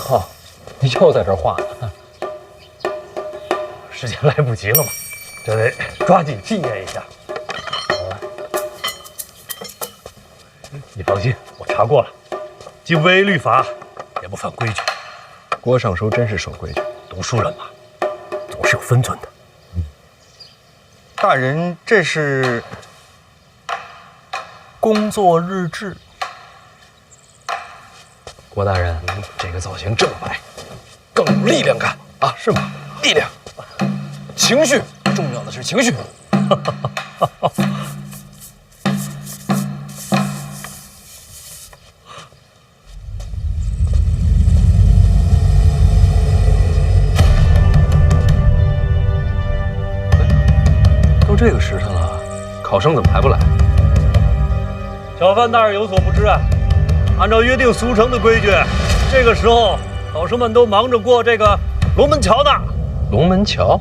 靠，你又在这画呢？时间来不及了嘛，这得抓紧纪念一下。你放心，我查过了，既不违律法，也不犯规矩。郭尚书真是守规矩，读书人嘛，总是有分寸的。大人，这是工作日志。郭大人，这个造型这么白，更有力量感啊，是吗？力量，情绪，重要的是情绪。都这个时辰了，考生怎么还不来？小范大人有所不知啊，按照约定俗成的规矩，这个时候考生们都忙着过这个龙门桥呢。龙门桥。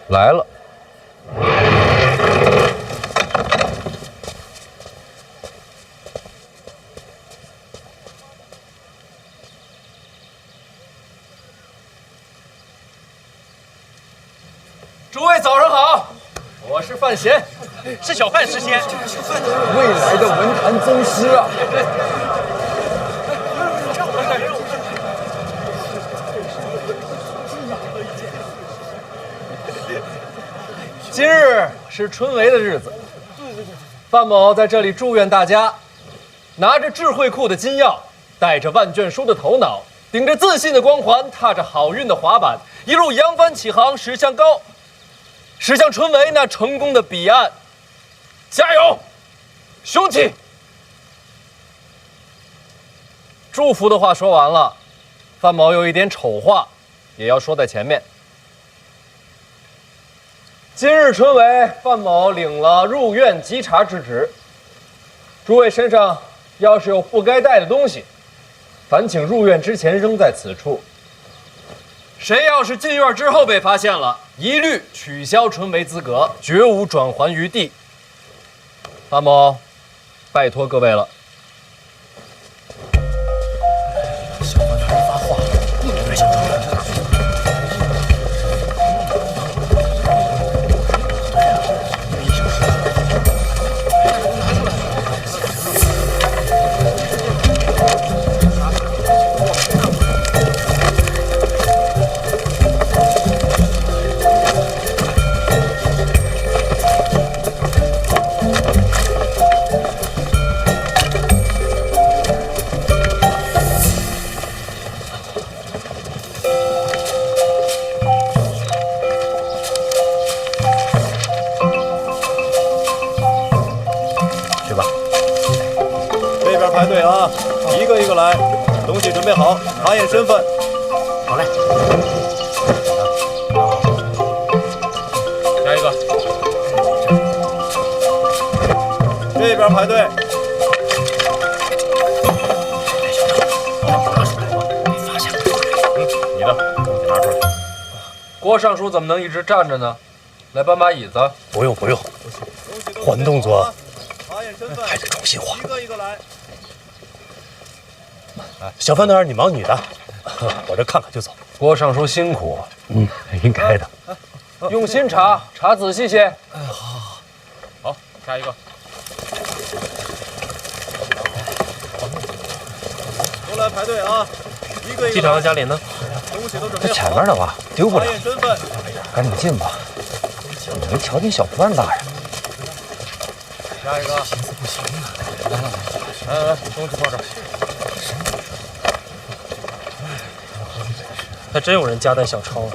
来了。诸位早上好，我是范闲，是小范师先，未来的文坛宗师啊！今日是春闱的日子，范某在这里祝愿大家，拿着智慧库的金钥，带着万卷书的头脑，顶着自信的光环，踏着好运的滑板，一路扬帆起航，驶向春闱那成功的彼岸。加油，雄起！祝福的话说完了，范某有一点丑话，也要说在前面。今日春闱，范某领了入院稽查之职。诸位身上要是有不该带的东西，烦请入院之前扔在此处。谁要是进院之后被发现了，一律取消春闱资格，绝无转还余地。范某，拜托各位了。小范大人发话了，不能再想出来了。排队啊，一个一个来，东西准备好，查验身份。好嘞。下一个。这边排队。你的东西拿出来。郭尚书怎么能一直站着呢？来搬把椅子。不用，缓动作，查验身份，还得重新画。一个一个来。小范大人，你忙你的，我这看看就走。郭尚书辛苦，应该的。用心查，查仔细些。好，下一个。都来排队啊！一个一个。机长和嘉玲呢？东西都准备好。在前面呢吧，丢不了。查验身份。赶紧进吧，你没瞧见小范大人？下一个。来，东西放这儿。还真有人夹带小抄啊！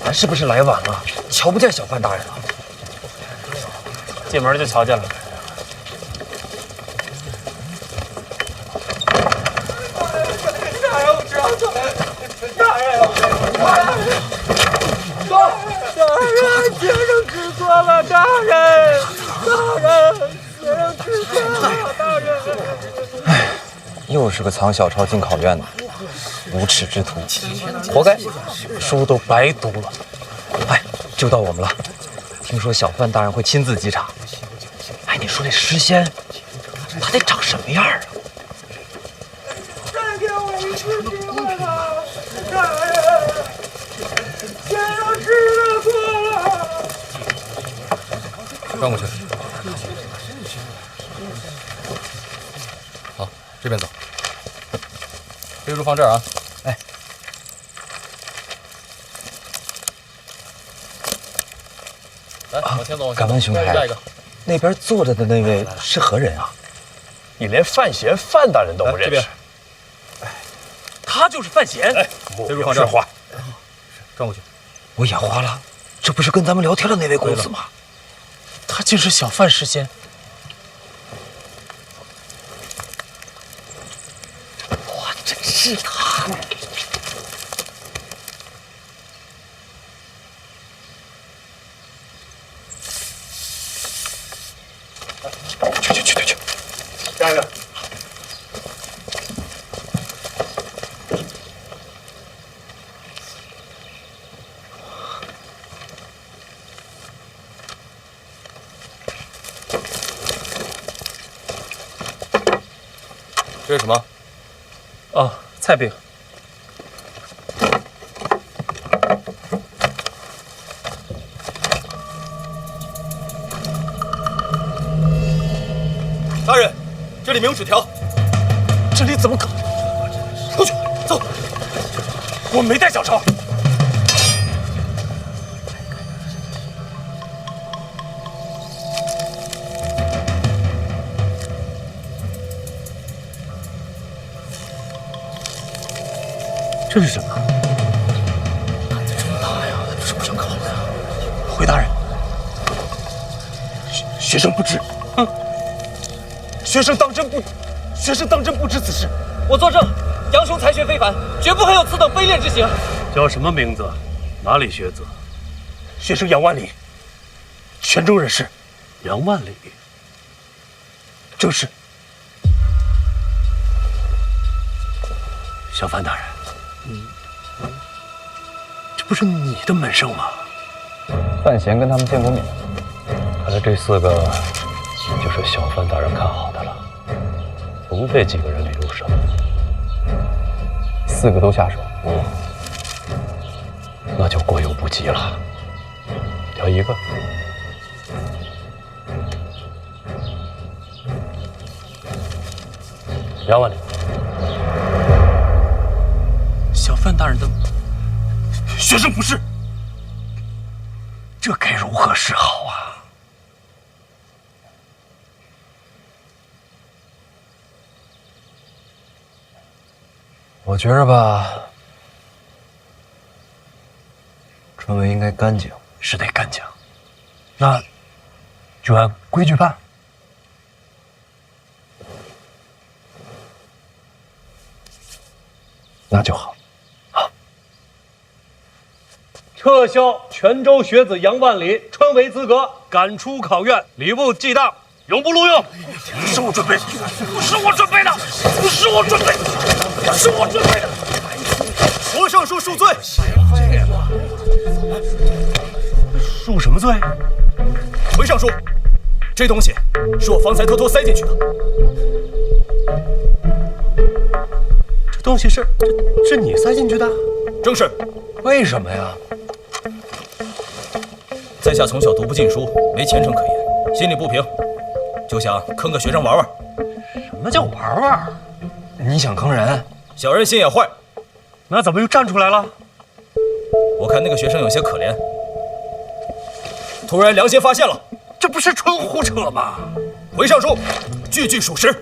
咱是不是来晚了？瞧不见小范大人了？进门就瞧见了。大人，我知道错了。大人，学生知错了，大人，学生知错了，大人。又是个藏小抄进考院的无耻之徒，活该，书都白读了。哎，就到我们了。听说小范大人会亲自稽查。哎，你说这诗仙，他得长什么样啊？再给我一次机会吧，大人，学生知错了。转过去。好，这边走。背书放这儿啊！哎，来，往前走。敢问兄台，下一个。那边坐着的那位是何人啊？你连范闲范大人都不认识？他就是范闲。哎，背书放这儿。话，转过去。我眼花了，这不是跟咱们聊天的那位公子吗？他竟是小范诗仙。哇，真是他！去！下一个。这是什么？哦，菜饼。大人，这里没有纸条。这里怎么可？出去，走。我没带小抄。这是什么？胆子真大呀！他不是不想考的。回大人，学生不知。学生当真不知此事。我作证，杨雄才学非凡，绝不会有此等卑劣之行。叫什么名字？哪里学子？学生杨万里，泉州人士。杨万里。正是。小范大人，这不是你的门生吗？范闲跟他们见过面。看来这4个就是小范大人看好的了，不被几个人给入手。 4个都下手，那就过犹不及了。挑一个。杨万里，小范大人的学生不是，这该如何是好啊？我觉着吧，春闱应该干净，是得干净。那就按规矩办。那就好。撤销泉州学子杨万里春闱资格，赶出考院，礼部记当，永不录用。不是我准备的，不是我准备的，不是我准备的，不是我准备的。郭尚书恕罪。恕什么罪？回尚书，这东西是我方才偷偷塞进去的。东西是你塞进去的？正是。为什么呀？在下从小读不进书，没前程可言，心里不平，就想坑个学生玩玩。什么叫玩玩？你想坑人？小人心也坏，那怎么又站出来了？我看那个学生有些可怜，突然良心发现了，这不是纯胡扯吗？回上书，句句属实。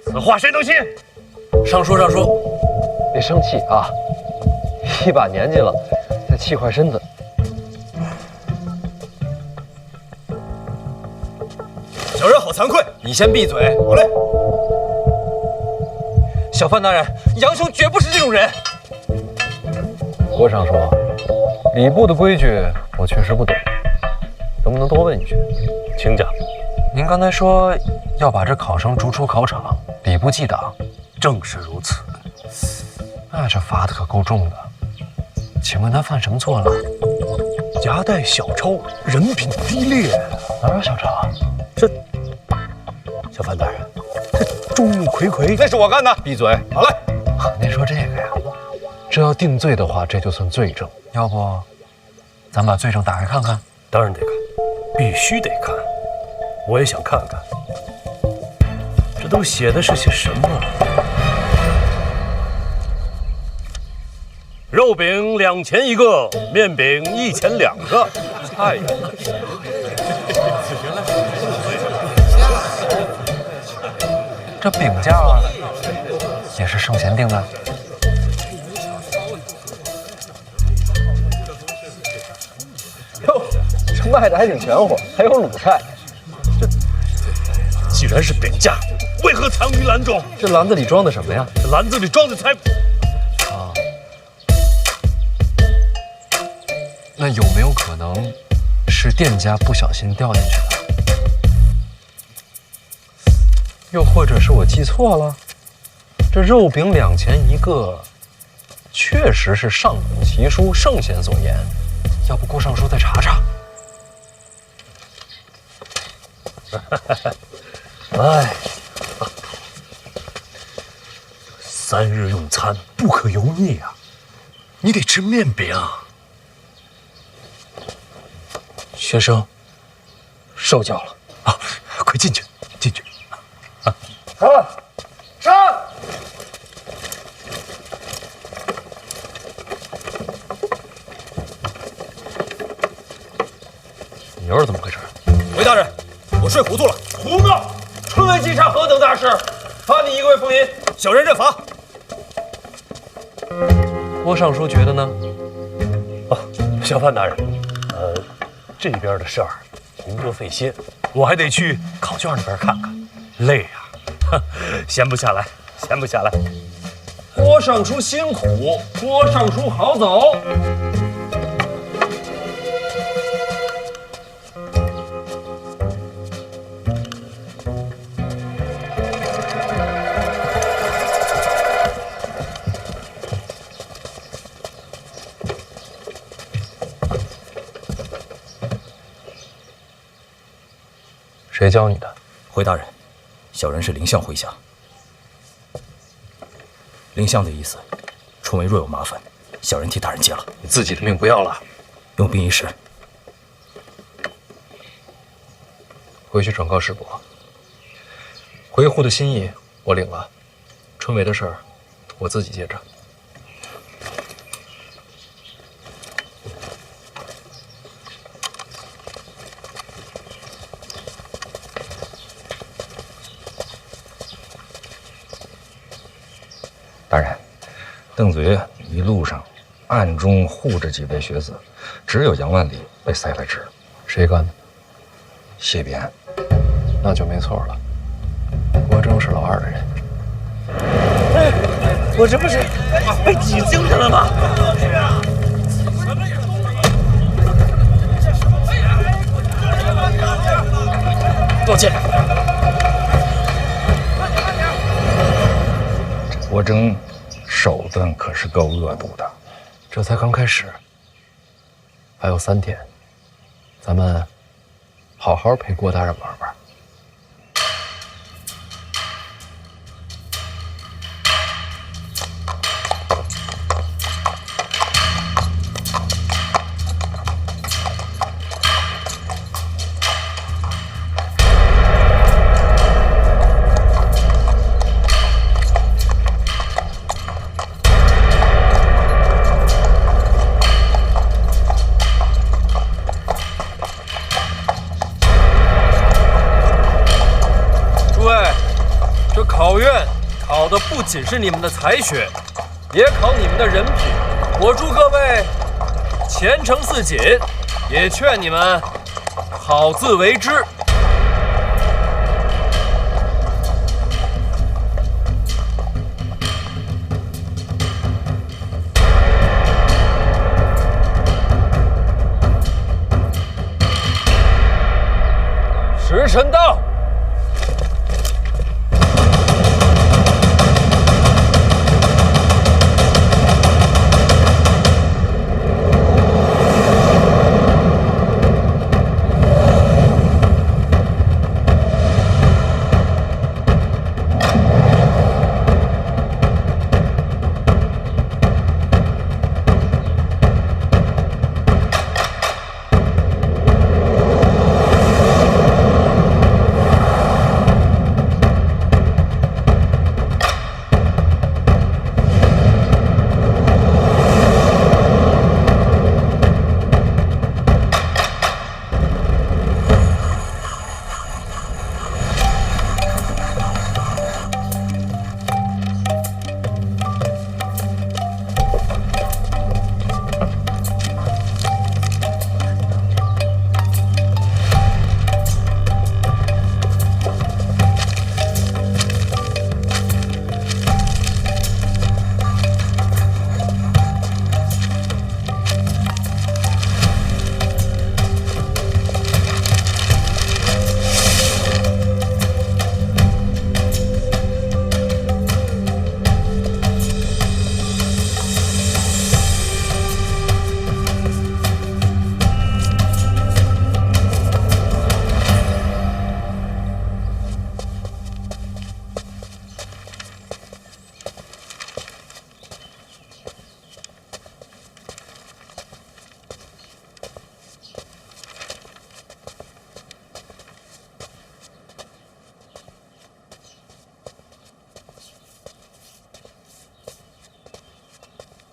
此话谁能信？上书，别生气啊，一把年纪了，再气坏身子。小人好惭愧。你先闭嘴。好嘞。小范大人，杨兄绝不是这种人。郭尚书，礼部的规矩我确实不懂，能不能多问一句？请讲。您刚才说要把这考生逐出考场，礼部记党，正是如此。那这罚的可够重的。请问他犯什么错了？夹带小抄，人品低劣。哪有小抄啊？小范大人，这众目睽睽，那是我干的。闭嘴！好嘞。您说这个呀？这要定罪的话，这就算罪证。要不，咱把罪证打开看看？当然得看，必须得看。我也想看看，这都写的是些什么？肉饼2钱1个，面饼1钱2个。哎呀，这饼价也是圣贤定的。哟，这卖的还挺全乎，还有卤菜。既然是饼价，为何藏于篮中？这篮子里装的什么呀？这篮子里装的才……那有没有可能是店家不小心掉进去的？又或者是我记错了？这肉饼2钱1个，确实是上古奇书圣贤所言。要不郭尚书再查查？哎，3日用餐不可油腻啊，你得吃面饼。学生受教了啊！快进去，进去。上！你又是怎么回事？回大人，我睡糊涂了。胡闹！春闱稽查何等大事，罚你1个月俸银。小人认罚。郭尚书觉得呢？小范大人，这边的事儿您多费心，我还得去考卷那边看看，累啊，闲不下来，闲不下来。郭尚书辛苦，郭尚书好走。谁教你的？回大人，小人是林相麾下。林相的意思，春闱若有麻烦，小人替大人接了。你自己的命不要了，用兵一时。回去转告师伯，回沪的心意我领了，春闱的事儿我自己接着。大人，邓子岳一路上暗中护着几位学子，只有杨万里被塞了职。谁干的？谢必安。那就没错了。郭征是老2的人。我这不是被挤进去了吗？抱歉。郭征手段可是够恶毒的。这才刚开始，还有3天，咱们好好陪郭大人玩玩。的不仅是你们的才学，也考你们的人品。我祝各位前程似锦，也劝你们好自为之。时辰到。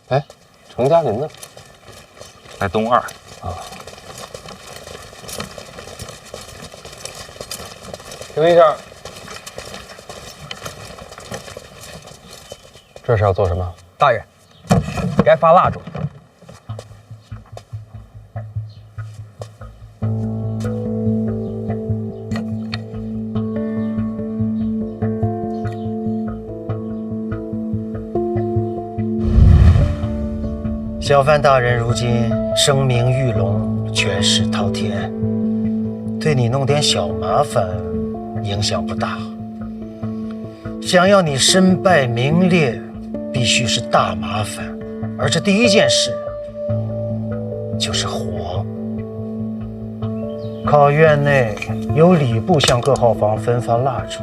哎，程家林呢？在东二啊。停一下，这是要做什么？大人，该发蜡烛。小范大人如今声名玉隆，权势滔天，对你弄点小麻烦，影响不大。想要你身败名裂，必须是大麻烦，而这第一件事就是火。考院内由礼部向各号房分发蜡烛，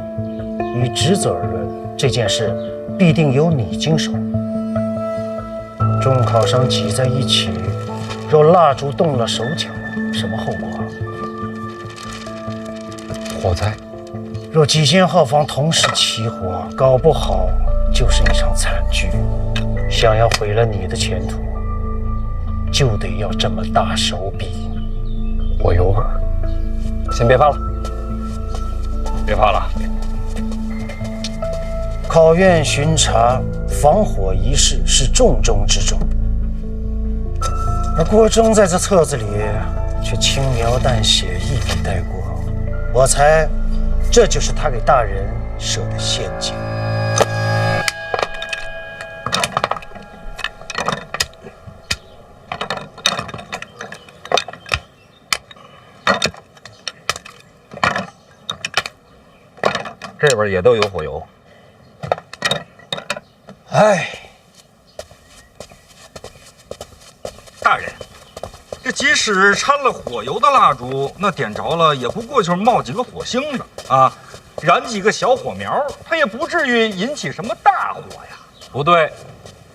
以职责而论，这件事必定由你经手。众考生挤在一起，若蜡烛动了手脚，什么后果？火灾。若几间号房同时起火，搞不好就是一场惨剧。想要毁了你的前途，就得要这么大手笔。我有本，先别发了，别怕了。考院巡查防火一事是重中之重，而郭征在这册子里却轻描淡写，一笔带过。我猜，这就是他给大人设的陷阱。这边也都有火油。哎，大人，这即使掺了火油的蜡烛，那点着了也不过就是冒几个火星子啊，燃几个小火苗，它也不至于引起什么大火呀。不对，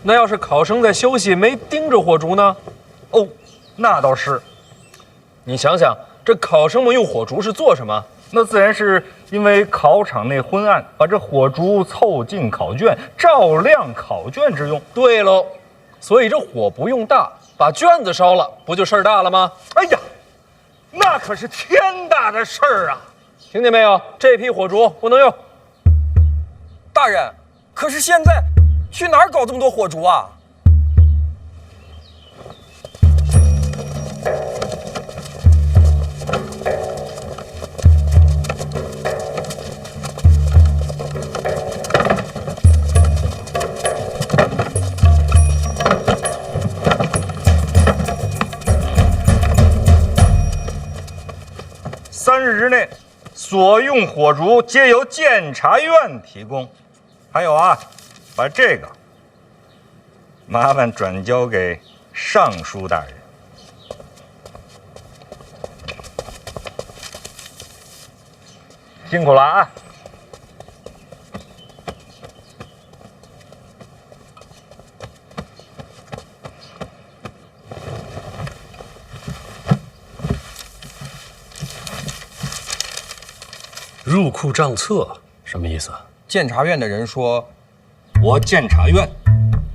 那要是考生在休息没盯着火烛呢？哦，那倒是。你想想，这考生们用火烛是做什么？那自然是因为考场内昏暗，把这火烛凑近考卷，照亮考卷之用。对喽，所以这火不用大，把卷子烧了，不就事儿大了吗？哎呀，那可是天大的事儿啊！听见没有？这批火烛不能用。大人，可可是现在去哪儿搞这么多火烛啊？3日之内，所用火烛皆由监察院提供。还有啊，把这个麻烦转交给尚书大人。辛苦了啊！入库账册什么意思？监察院的人说，我监察院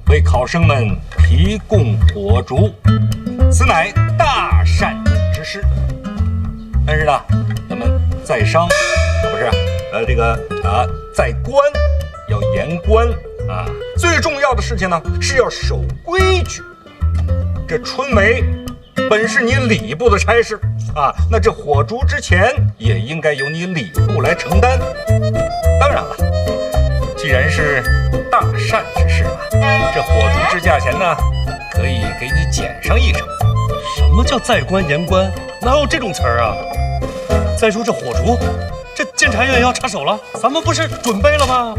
为考生们提供火烛，此乃大善之事。但是呢，咱们在商不是在官要严官啊。最重要的事情呢是要守规矩。这春梅本是你礼部的差事啊，那这火烛之钱也应该由你礼部来承担。当然了，既然是大善之事嘛，这火烛之价钱呢，可以给你减上1成。什么叫在官严官？哪有这种词儿啊？再说这火烛，这监察院要插手了，咱们不是准备了吗？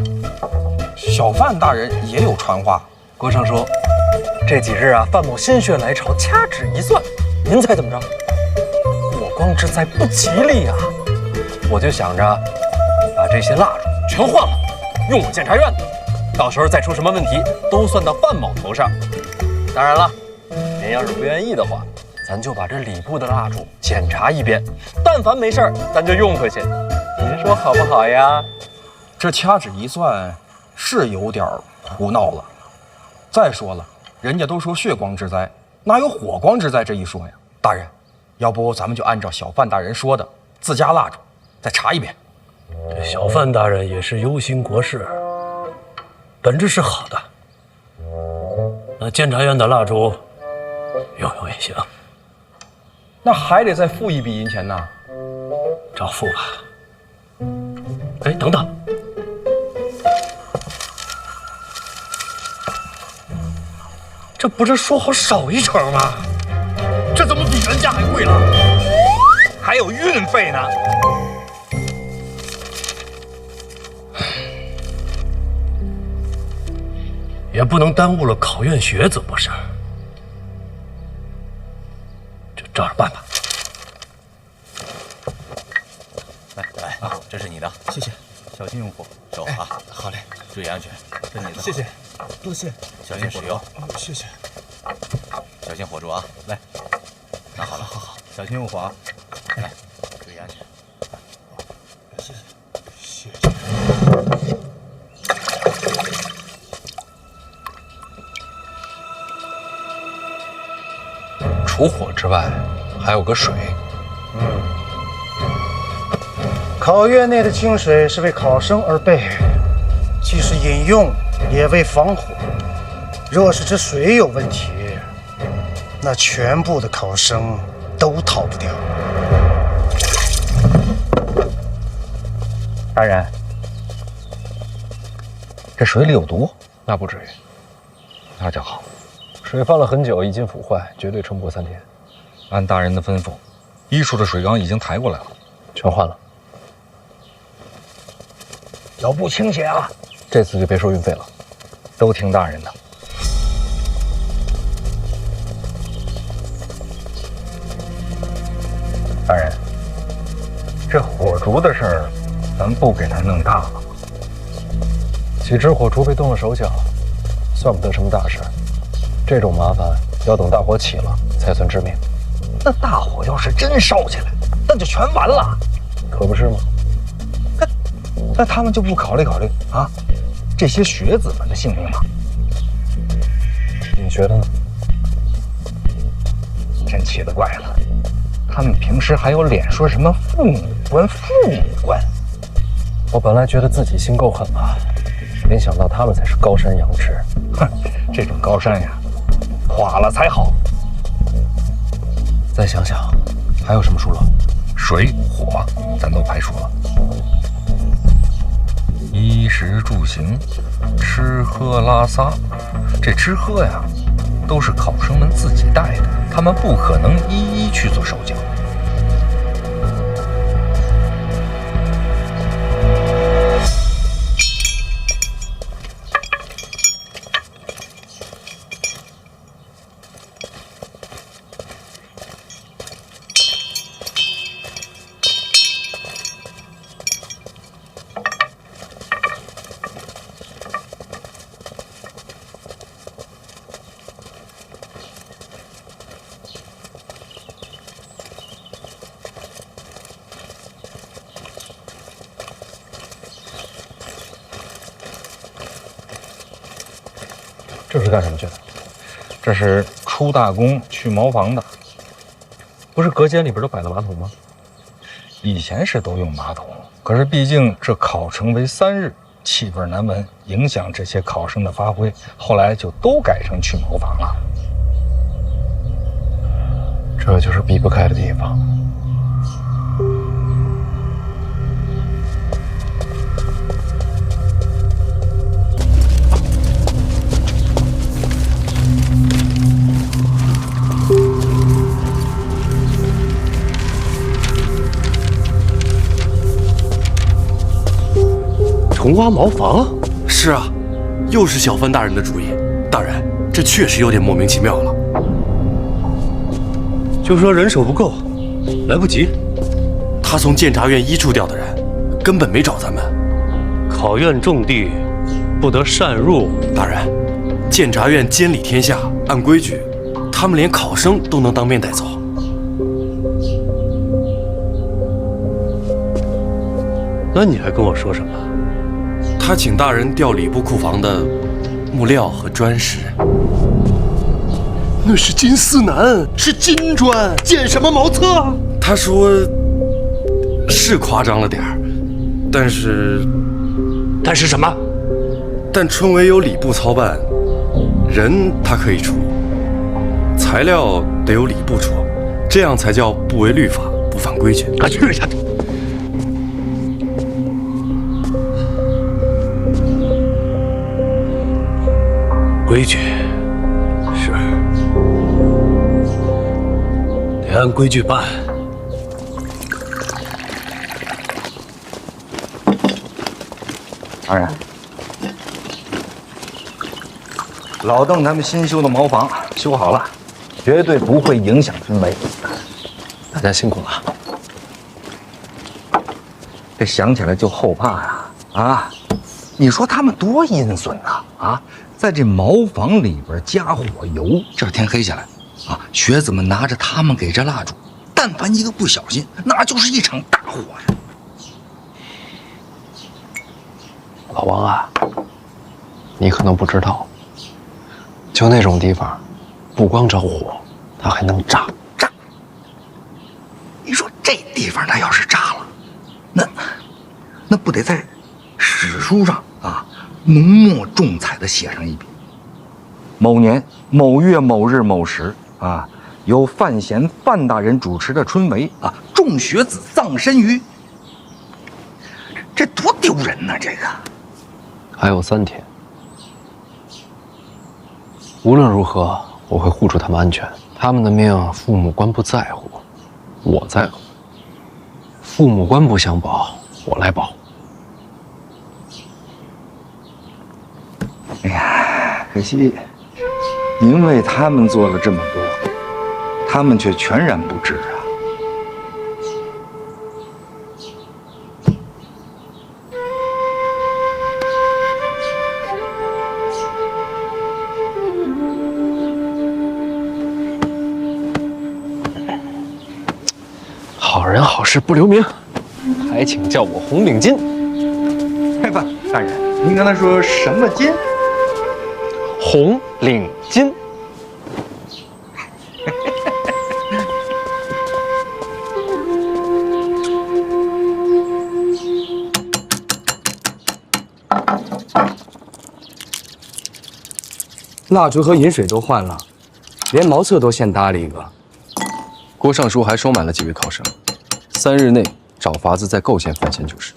小范大人也有传话，国尚说，这几日啊，范某心血来潮，掐指一算，您猜怎么着？火光之灾不吉利啊！我就想着把这些蜡烛全换了，用我监察院的，到时候再出什么问题，都算到范某头上。当然了，您要是不愿意的话，咱就把这礼部的蜡烛检查一遍，但凡没事儿，咱就用回去。您说好不好呀？这掐指一算是有点胡闹了。再说了，人家都说血光之灾，哪有火光之灾这一说呀？大人，要不咱们就按照小范大人说的，自家蜡烛再查一遍。这小范大人也是忧心国事，本质是好的。那监察院的蜡烛用用也行，那还得再付一笔银钱呢。照付吧。哎，等等，这不是说好少1成吗？这怎么比原价还贵了？还有运费呢。也不能耽误了考院学子不是？就照着办吧。来啊，这是你的，谢谢，小心用火，手啊，好嘞，注意安全，这是你的，谢谢，多谢，小心使用，谢谢，小心火烛啊，来，拿好了，好，小心用火啊，来，注意安全，谢谢，谢谢。除火之外，还有个水。考院内的清水是为考生而备，既是饮用，也为防火。若是这水有问题，那全部的考生都逃不掉。大人，这水里有毒？那不至于，那就好。水放了很久，已经腐坏，绝对撑不过3天。按大人的吩咐，医术的水缸已经抬过来了，全换了。脚步倾斜啊！这次就别收运费了，都听大人的。大人，这火烛的事儿，咱不给他弄大了。几只火烛被动了手脚，算不得什么大事。这种麻烦要等大火起了才算致命。那大火要是真烧起来，那就全完了，可不是吗？那他们就不考虑考虑啊，这些学子们的性命吗？你觉得呢？真奇了怪了，他们平时还有脸说什么父母官？我本来觉得自己心够狠了，没想到他们才是高山仰止。哼，这种高山呀，垮了才好。再想想，还有什么疏漏？水火咱都排除了，衣食住行、吃喝拉撒，这吃喝呀，都是考生们自己带的，他们不可能一一去做手脚。这是干什么去的？这是出大工去茅房的。不是隔间里边都摆了马桶吗？以前是都用马桶，可是毕竟这考成为3日，气味难闻，影响这些考生的发挥，后来就都改成去茅房了。这就是避不开的地方。重挖茅房？是啊，又是小范大人的主意。大人，这确实有点莫名其妙了。就说人手不够，来不及。他从监察院1处调的人，根本没找咱们。考院重地，不得擅入。大人，监察院监理天下，按规矩，他们连考生都能当面带走。那你还跟我说什么？他请大人调礼部库房的木料和砖石。那是金丝楠，是金砖，建什么茅厕？他说是夸张了点儿，但是什么？但春闱由礼部操办，人他可以出，材料得由礼部出，这样才叫不违律法，不犯规矩。啊，去下去！规矩是得按规矩办。大人，老邓他们新修的茅房修好了，绝对不会影响春闱。大家辛苦了。这想起来就后怕呀！啊，你说他们多阴损呐！啊，在这茅房里边加火油，这天黑下来，啊，学子们拿着他们给这蜡烛，但凡一个不小心，那就是一场大火呀！老王啊，你可能不知道，就那种地方，不光着火，它还能炸。你说这地方它要是炸了，那不得在史书上啊浓墨重彩的写上一笔：某年某月某日某时啊，由范闲范大人主持的春闱啊，众学子葬身于，这多丢人呐！这个还有3天，无论如何，我会护住他们安全。他们的命，父母官不在乎，我在乎。父母官不想保，我来保。哎呀，可惜您为他们做了这么多，他们却全然不知啊。好人好事不留名，还请叫我红领巾。不，大人，您刚才说什么巾？红领巾。蜡烛和饮水都换了，连茅厕都现搭了一个。郭尚书还收买了几位考生，3日内找法子再构陷范闲就是。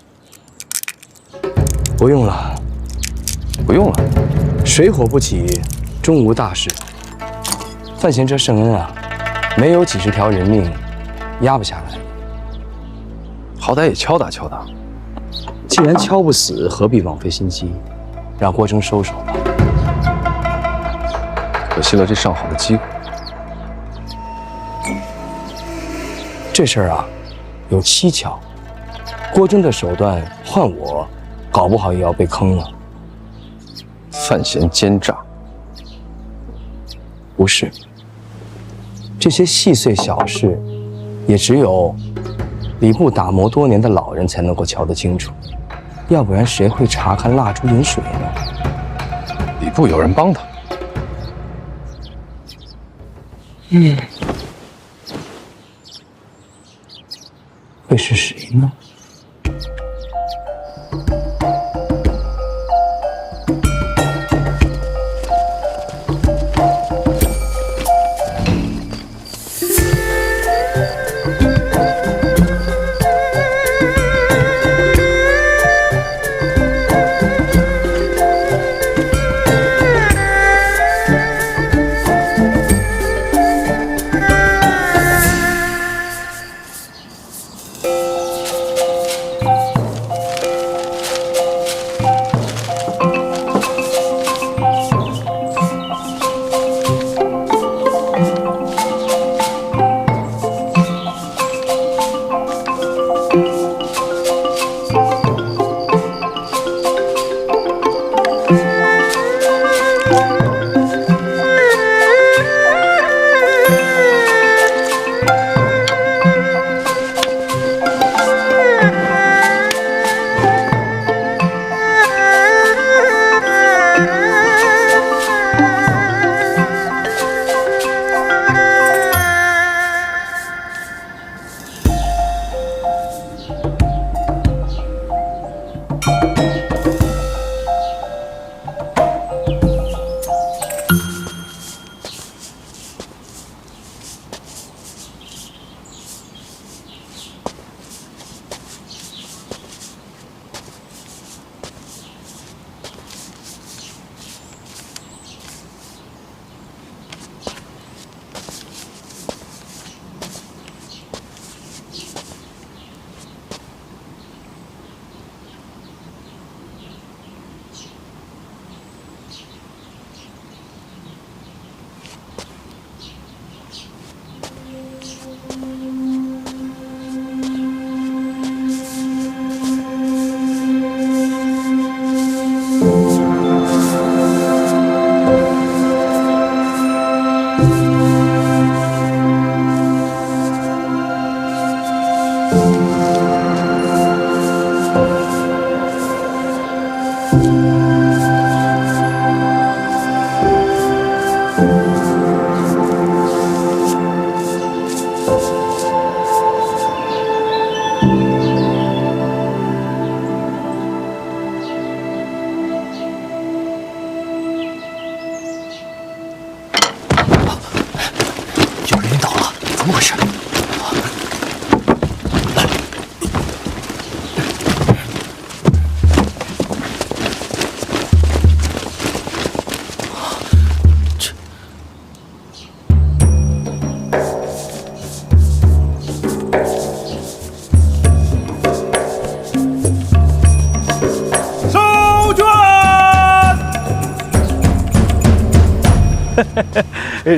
不用了，不用了。水火不起，终无大事。范闲这圣恩啊，没有几10条人命，压不下来。好歹也敲打敲打。既然敲不死，何必枉费心机？让郭征收手吧。可惜了这上好的机会。这事儿啊，有蹊跷。郭征的手段换我，搞不好也要被坑了。范闲奸诈？不是，这些细碎小事，也只有礼部打磨多年的老人才能够瞧得清楚，要不然谁会查看蜡烛饮水呢？礼部有人帮他。会是谁呢？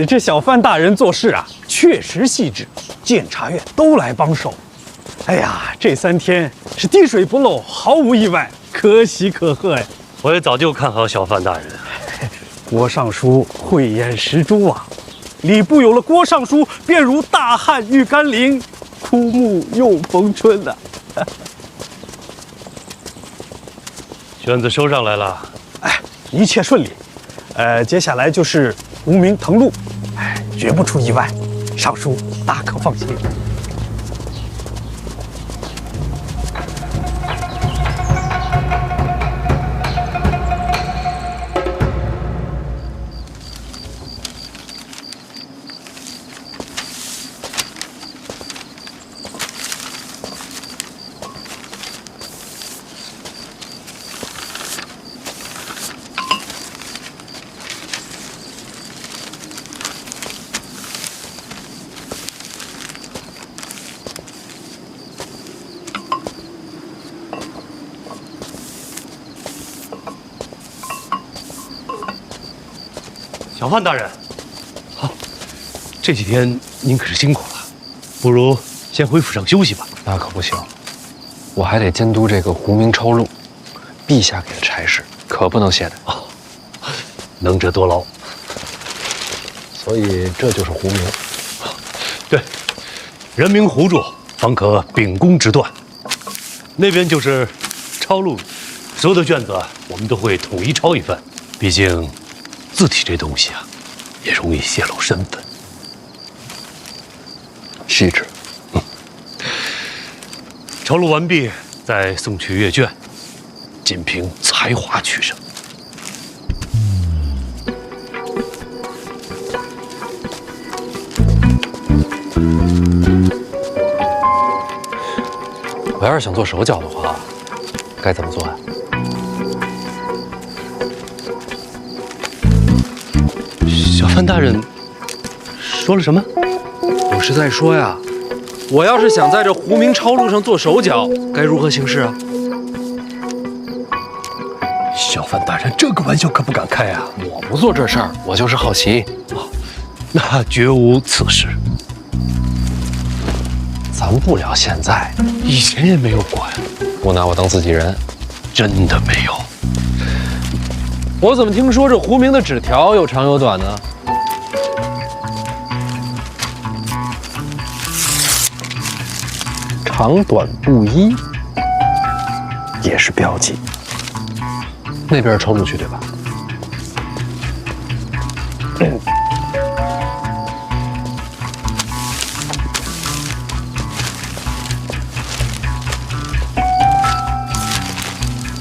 这小范大人做事啊，确实细致，监察院都来帮手。哎呀，这3天是滴水不漏，毫无意外，可喜可贺呀！我也早就看好小范大人。郭尚书慧眼识珠啊，礼部有了郭尚书，便如大旱遇甘霖，枯木又逢春呐。卷子收上来了，哎，一切顺利。接下来就是无名誊录，绝不出意外，尚书大可放心。小范大人，好，这几天您可是辛苦了，不如先回府上休息吧。那可不行，我还得监督这个胡明超录，陛下给的差事可不能懈怠。哦，能者多劳。所以这就是胡明。对，人民胡住，方可秉公执断。那边就是抄录，所有的卷子我们都会统一抄一份。毕竟，字体这东西啊，也容易泄露身份。细致。抄录完毕，再送去阅卷，仅凭才华取胜。我要是想做手脚的话，该怎么做呀？小范大人说了什么？我是在说呀，我要是想在这胡明超录上做手脚，该如何行事啊？小范大人，这个玩笑可不敢开啊！我不做这事儿，我就是好奇。那绝无此事。咱不聊现在，以前也没有管，不拿我当自己人，真的没有。我怎么听说这胡明的纸条有长有短呢？长短不一，也是标记。那边抄录去对吧？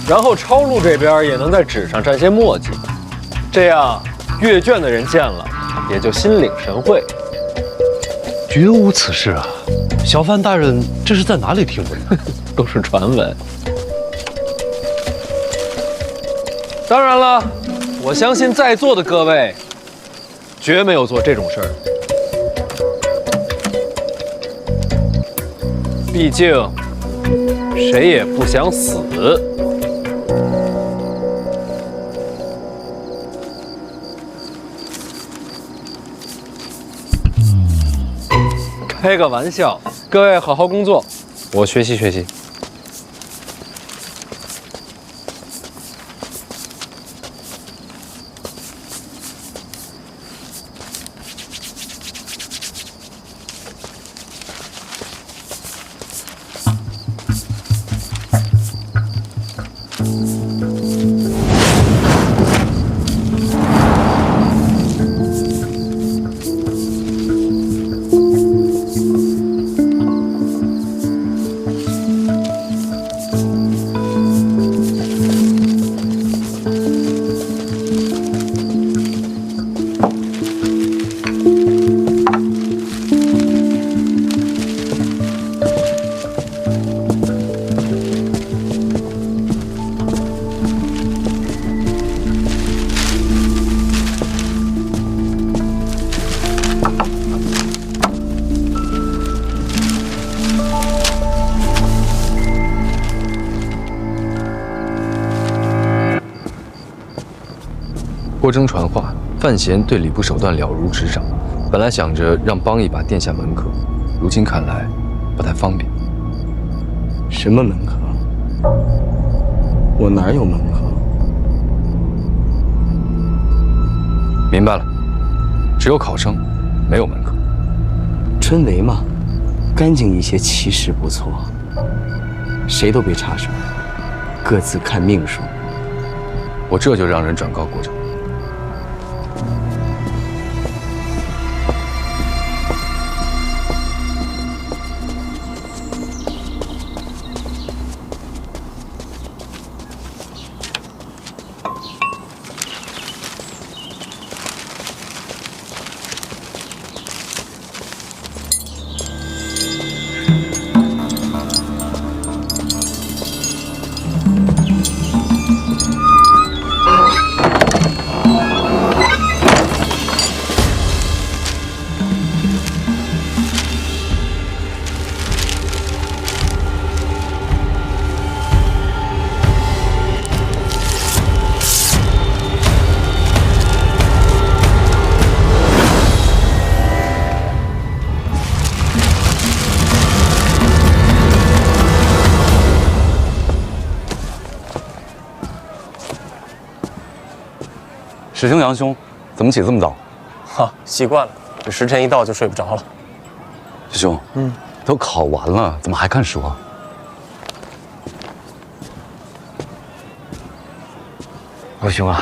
然后抄录这边也能在纸上沾些墨迹，这样阅卷的人见了也就心领神会。绝无此事啊！小范大人这是在哪里听闻的？都是传闻。当然了，我相信在座的各位绝没有做这种事儿。毕竟谁也不想死。开个玩笑，各位好好工作，我学习学习。郭征传话，范闲对礼部手段了如指掌。本来想着让帮一把殿下门客，如今看来不太方便。什么门客？我哪有门客？明白了，只有考生，没有门客。春闱嘛，干净一些，气势不错，谁都别插手，各自看命数。我这就让人转告国丈。师兄、杨兄，怎么起这么早？哈，习惯了，这时辰一到就睡不着了。师兄，都考完了，怎么还看书啊？老兄啊，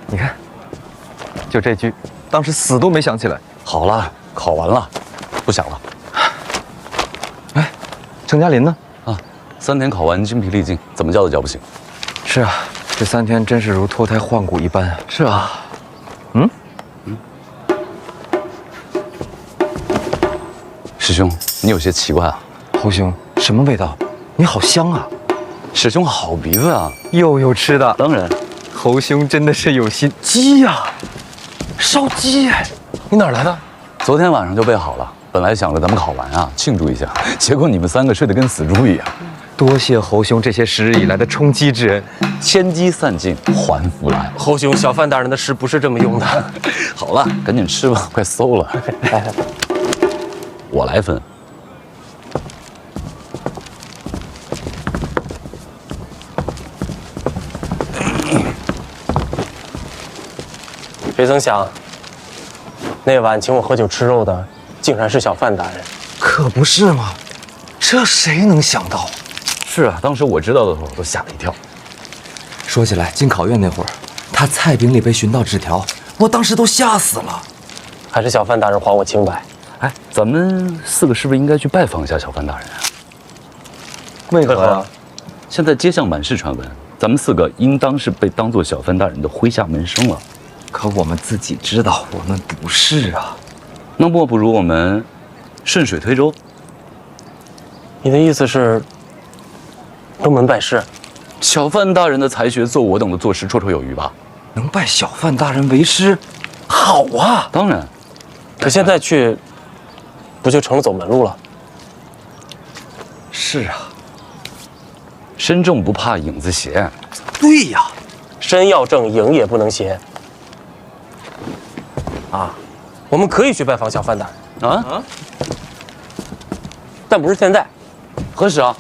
你看，就这句，当时死都没想起来。好了，考完了，不想了。哎，程嘉林呢？啊，3天考完精疲力尽，怎么叫都叫不醒。是啊，这3天真是如脱胎换骨一般啊。是啊，师兄，你有些奇怪啊。侯兄，什么味道？你好香啊！师兄好鼻子啊！又有吃的。当然，侯兄真的是有心。鸡呀，烧鸡哎！你哪儿来的？昨天晚上就备好了，本来想着咱们考完啊庆祝一下，结果你们3个睡得跟死猪一样。多谢侯兄这些时日以来的充饥之恩，千机散尽还复来。侯兄，小范大人的诗不是这么用的。好了，赶紧吃吧，快馊了。我来分。谁曾想，那晚请我喝酒吃肉的，竟然是小范大人。可不是嘛，这谁能想到？是啊，当时我知道的时候都吓了一跳。说起来，进考院那会儿，他菜饼里被寻到纸条，我当时都吓死了。还是小范大人还我清白。哎，咱们4个是不是应该去拜访一下小范大人啊？为何啊？现在街上满是传闻，咱们4个应当是被当作小范大人的麾下门生了。可我们自己知道，我们不是啊。那莫不如我们顺水推舟？你的意思是登门拜师？小范大人的才学，做我等的做师绰绰有余吧？能拜小范大人为师，好啊！当然。可现在去，不就成了走门路了？是啊。身正不怕影子斜。对呀，身要正，影也不能斜。啊，我们可以去拜访小范大人啊，但不是现在。何时啊？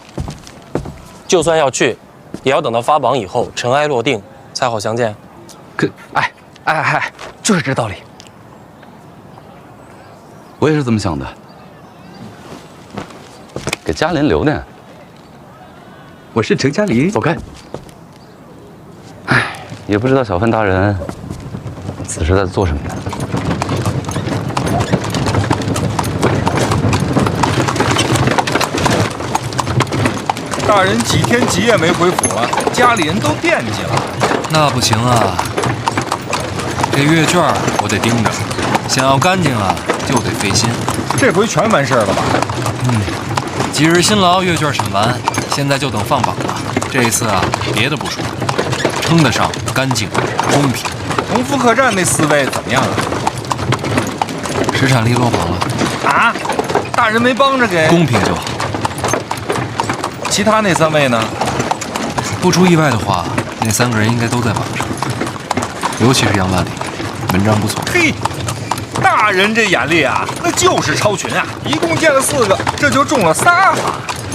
就算要去，也要等到发榜以后，尘埃落定，才好相见。可，哎，就是这道理。我也是这么想的。给嘉林留点。我是程嘉林，走开。哎，也不知道小范大人此时在做什么呢？大人几天几夜没回府了，家里人都惦记了。那不行啊，这阅卷我得盯着，想要干净啊就得费心。这回全完事儿了吧？几日辛劳，阅卷审完，现在就等放榜了。这一次啊，别的不说，称得上干净、公平。同福客栈那4位怎么样啊？石产力落榜了啊？大人没帮着给？公平就好。其他那3位呢？不出意外的话，那3个人应该都在榜上，尤其是杨万里，文章不错。嘿，大人这眼力啊，那就是超群啊！一共见了4个，这就中了3发。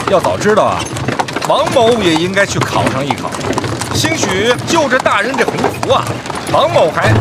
要早知道啊，王某也应该去考上一考。兴许就着大人这鸿福啊，王某还……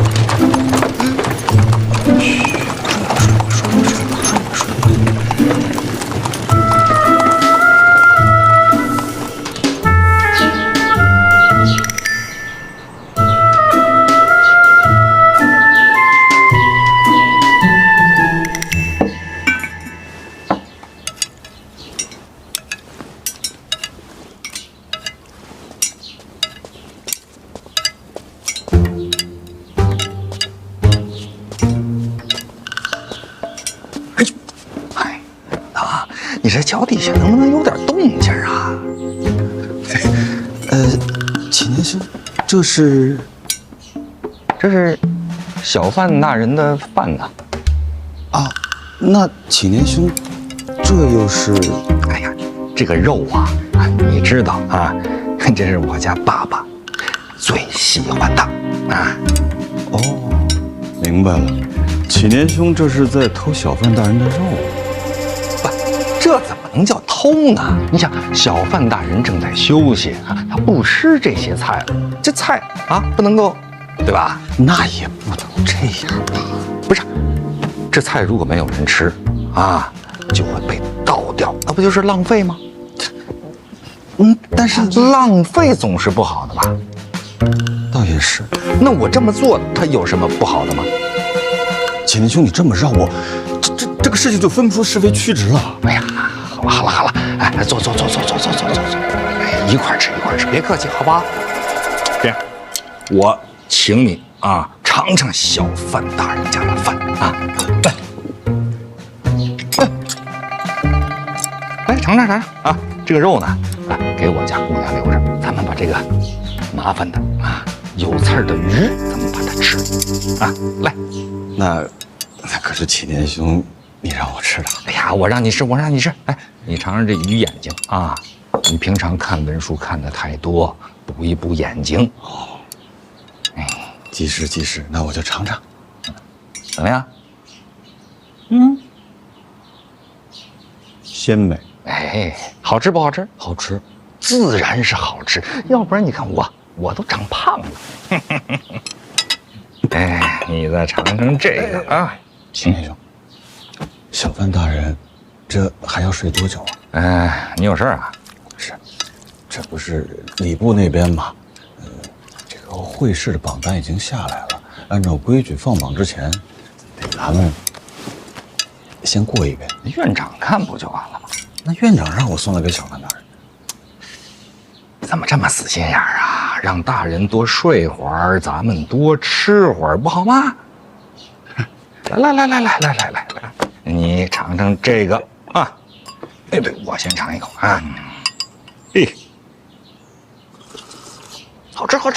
你这脚底下能不能有点动静啊？启年兄，这是小范大人的饭呐。啊，那启年兄，这又是？哎呀，这个肉啊，你知道啊，这是我家爸爸最喜欢的啊。哦，明白了，启年兄这是在偷小范大人的肉。这怎么能叫偷呢？你想，小范大人正在休息啊，他不吃这些菜了，这菜啊不能够对吧？那也不能这样吧？不是，这菜如果没有人吃啊，就会被倒掉，那不就是浪费吗？但是浪费总是不好的吧？倒也是。那我这么做，它有什么不好的吗？启年兄，你这么绕我，这个事情就分不出是非曲直了。哎呀，好了，哎，坐，哎，一块吃，别客气，好不好？这样，我请你啊，尝尝小范大人家的饭啊，来，尝尝啊，这个肉呢，啊，给我家姑娘留着，咱们把这个麻烦的啊有刺儿的鱼，咱们把它吃啊，来，那可是启年兄，你让我吃的。哎呀，我让你吃，哎，你尝尝这鱼眼睛啊，你平常看文书看的太多，补一补眼睛。哦，哎，即是，那我就尝尝，怎么样？鲜美。哎，好吃不好吃？好吃，自然是好吃，要不然你看我都长胖了。哎，你再尝尝这个啊，启年兄，小范大人，这还要睡多久啊？哎，你有事啊？是，这不是礼部那边吗？这个会试的榜单已经下来了，按照规矩放榜之前，得咱们先过一遍。院长看不就完了吗？那院长让我送来给小范大人，怎么这么死心眼儿啊？让大人多睡会儿，咱们多吃会儿，不好吗？来，你尝尝这个啊！哎，对，我先尝一口啊！嘿，好吃，尝。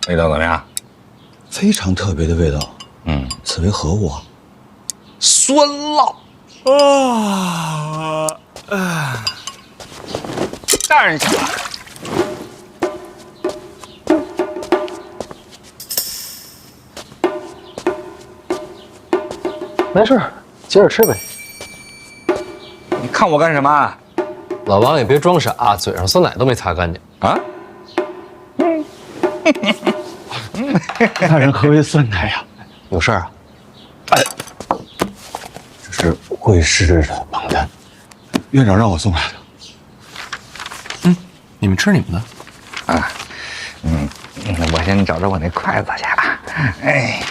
味道怎么样？非常特别的味道。此为何物啊？酸辣。大人请了。没事，接着吃呗。你看我干什么？老王也别装傻，嘴上酸奶都没擦干净啊！大人何为酸奶呀？有事啊？哎，这是会试的榜单，院长让我送来的。你们吃你们的。啊，我先找着我那筷子去啊。哎。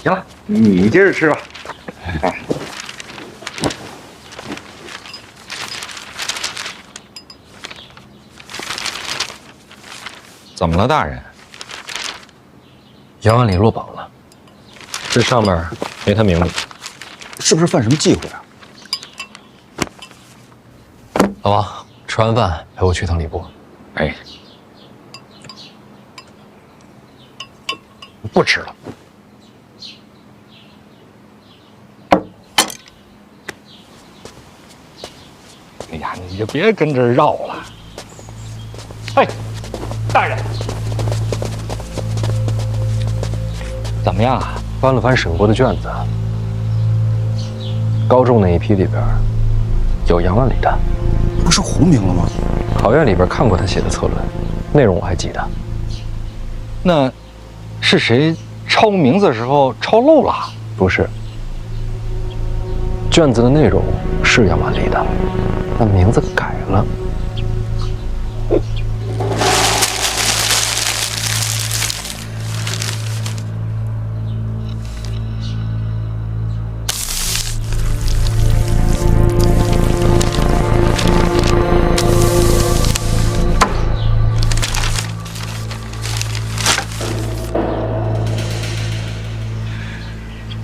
行了，你接着吃吧。哎，怎么了，大人？杨万里落榜了，这上面没他名字，是不是犯什么忌讳啊？老王，吃完饭陪我去趟礼部。哎，不吃了。哎呀，你就别跟这儿绕了。哎，大人，怎么样啊？翻了翻审过的卷子，高中那一批里边有杨万里的，不是胡名了吗？考院里边看过他写的策论，内容我还记得。那是谁抄名字的时候抄漏了？不是，卷子的内容是杨万里的，但名字改了。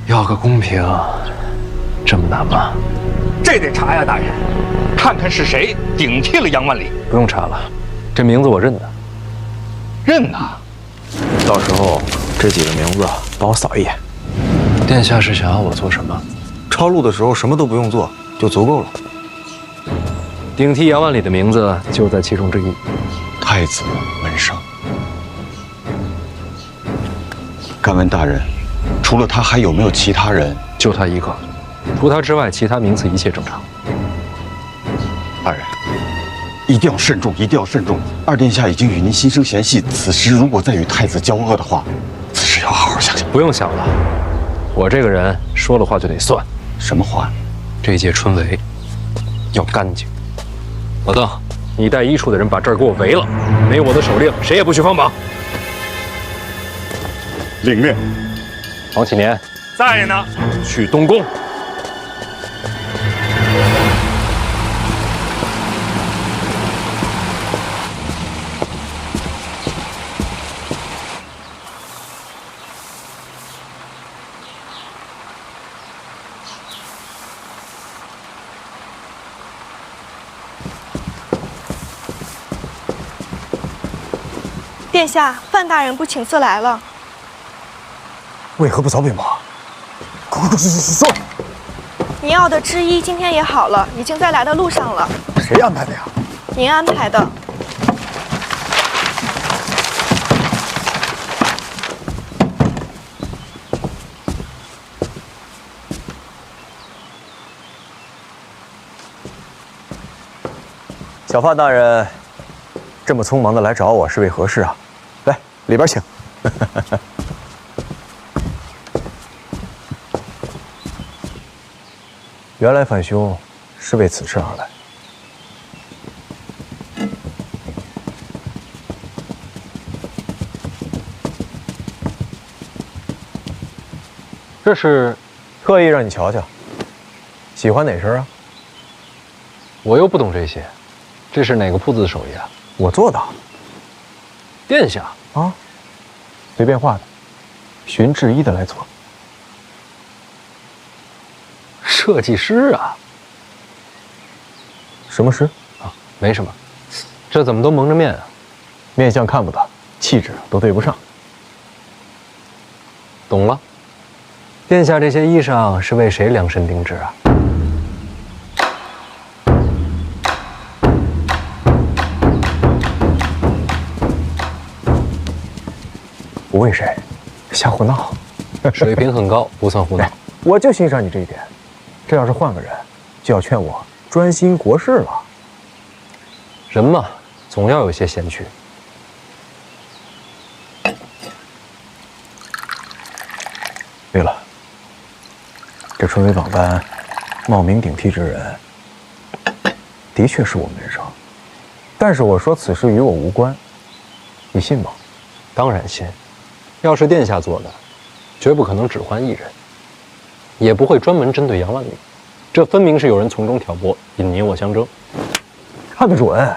要个公平，这么难吗？这得查呀，大人，看看是谁顶替了杨万里。不用查了，这名字我认得。认呐？到时候这几个名字帮我扫一眼。殿下是想要我做什么？抄录的时候什么都不用做，就足够了。顶替杨万里的名字就在其中之一。太子门生。敢问大人，除了他，还有没有其他人就他一个，除他之外，其他名次一切正常。大人，一定要慎重，一定要慎重。二殿下已经与您心生嫌隙，此时如果再与太子交恶的话，此事要好好想想。不用想了，我这个人说了话就得算。什么话？这届春闱要干净。老邓，你带1处的人把这儿给我围了，没有我的手令，谁也不许放榜。领命。王启年在呢。去东宫。殿下，范大人不请自来了。为何不早禀吗？快说！您要的制衣今天也好了，已经在来的路上了。谁安排的呀？您安排的。小范大人，这么匆忙的来找我是为何事啊？来，里边请。原来范兄是为此事而来。这是特意让你瞧瞧，喜欢哪身啊？我又不懂这些，这是哪个铺子的手艺啊？我做的。殿下啊，随便画的，寻制衣的来做。设计师啊？什么师？啊，没什么。这怎么都蒙着面啊？面相看不得，气质都对不上。懂了。殿下这些衣裳是为谁量身定制啊？不为谁，瞎胡闹。水平很高，不算胡闹。我就欣赏你这一点。这要是换个人，就要劝我专心国事了。人嘛，总要有些闲趣。对了，这春闱榜单冒名顶替之人，的确是我门生。但是我说此事与我无关，你信吗？当然信。要是殿下做的，绝不可能只换一人，也不会专门针对杨万里。这分明是有人从中挑拨，引你我相争。看得准。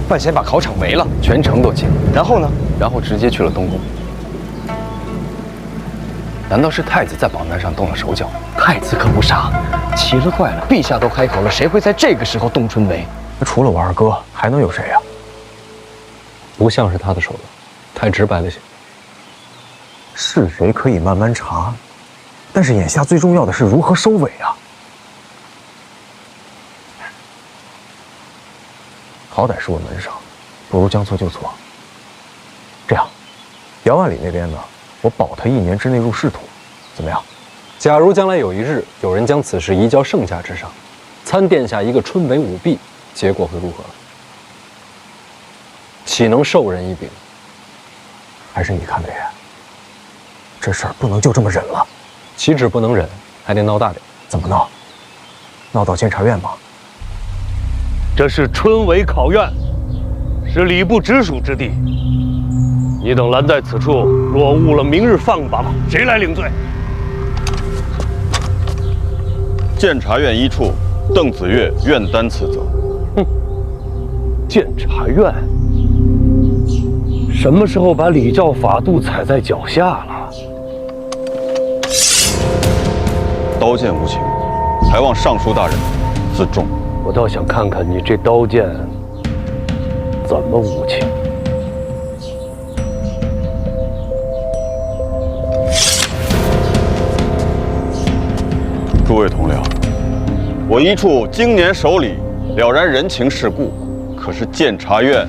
范闲把考场围了，全城都惊。然后呢？然后直接去了东宫。难道是太子在榜单上动了手脚？太子可不傻，奇了怪了，陛下都开口了，谁会在这个时候动春闱？除了我二哥，还能有谁呀？不像是他的手段，太直白了些。是谁可以慢慢查，但是眼下最重要的是如何收尾啊！好歹是我门生，不如将错就错。这样，杨万里那边呢，我保他1年之内入仕途，怎么样？假如将来有一日有人将此事移交圣驾之上，参殿下一个春闱舞弊，结果会如何？岂能授人以柄？还是你看得远。这事儿不能就这么忍了。岂止不能忍，还得闹大点。怎么闹？闹到监察院吗？这是春闱考院，是礼部直属之地。你等拦在此处，若误了明日放榜，谁来领罪？监察院1处邓子越愿担此责。哼，监察院什么时候把礼教法度踩在脚下了？刀剑无情，还望尚书大人自重。我倒想看看你这刀剑怎么无情。诸位同僚，我1处经年守礼，了然人情世故。可是监察院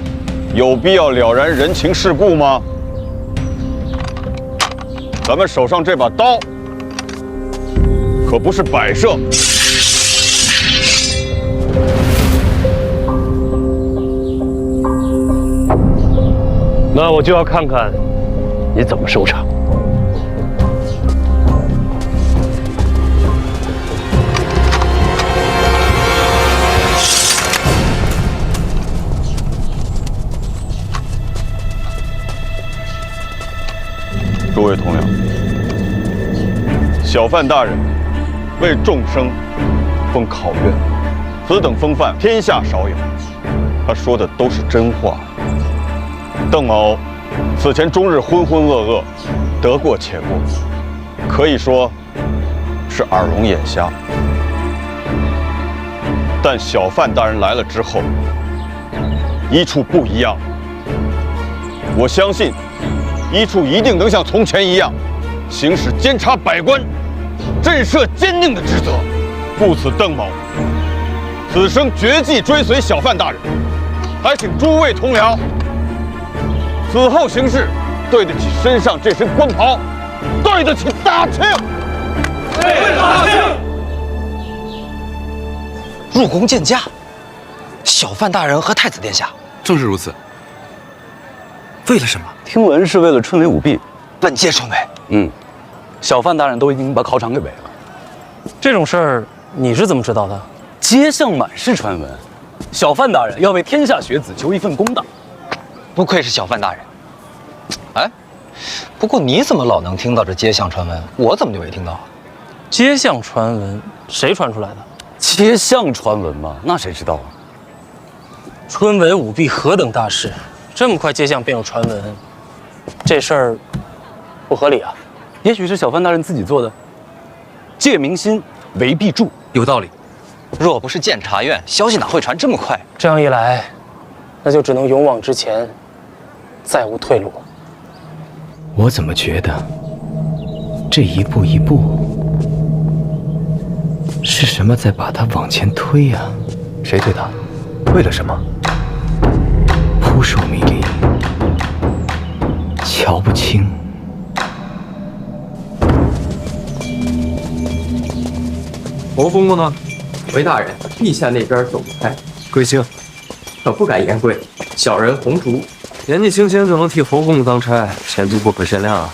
有必要了然人情世故吗？咱们手上这把刀，可不是摆设。那我就要看看你怎么收场。诸位同僚，小范大人为众生封考院，此等风范天下少有。他说的都是真话。邓某此前终日浑浑噩噩，得过且过，可以说是耳聋眼瞎。但小范大人来了之后，一处不一样。我相信一处一定能像从前一样，行使监察百官、震慑奸佞的职责。故此，邓某此生决计追随小范大人，还请诸位同僚此后行事对得起身上这身官袍，对得起大庆。对大庆。入宫见驾，小范大人和太子殿下。正是如此。为了什么？听闻是为了春闱舞弊。本届春闱。小范大人都已经把考场给围了。这种事儿你是怎么知道的？街巷满是传闻，小范大人要为天下学子求一份公道。不愧是小范大人。哎，不过你怎么老能听到这街巷传闻，我怎么就没听到啊？街巷传闻谁传出来的？街巷传闻嘛，那谁知道啊？春闱舞弊何等大事，这么快街巷便有传闻，这事儿不合理啊！也许是小范大人自己做的，借民心为弊助，有道理。若不是监察院，消息哪会传这么快？这样一来，那就只能勇往直前，再无退路。我怎么觉得这一步一步是什么在把他往前推呀？谁推他？为了什么？扑朔迷离，瞧不清。侯公公呢？回大人，陛下那边走不开。贵姓？可不敢言贵。小人红烛。年纪轻轻就能替侯公公当差，前途不可限量啊！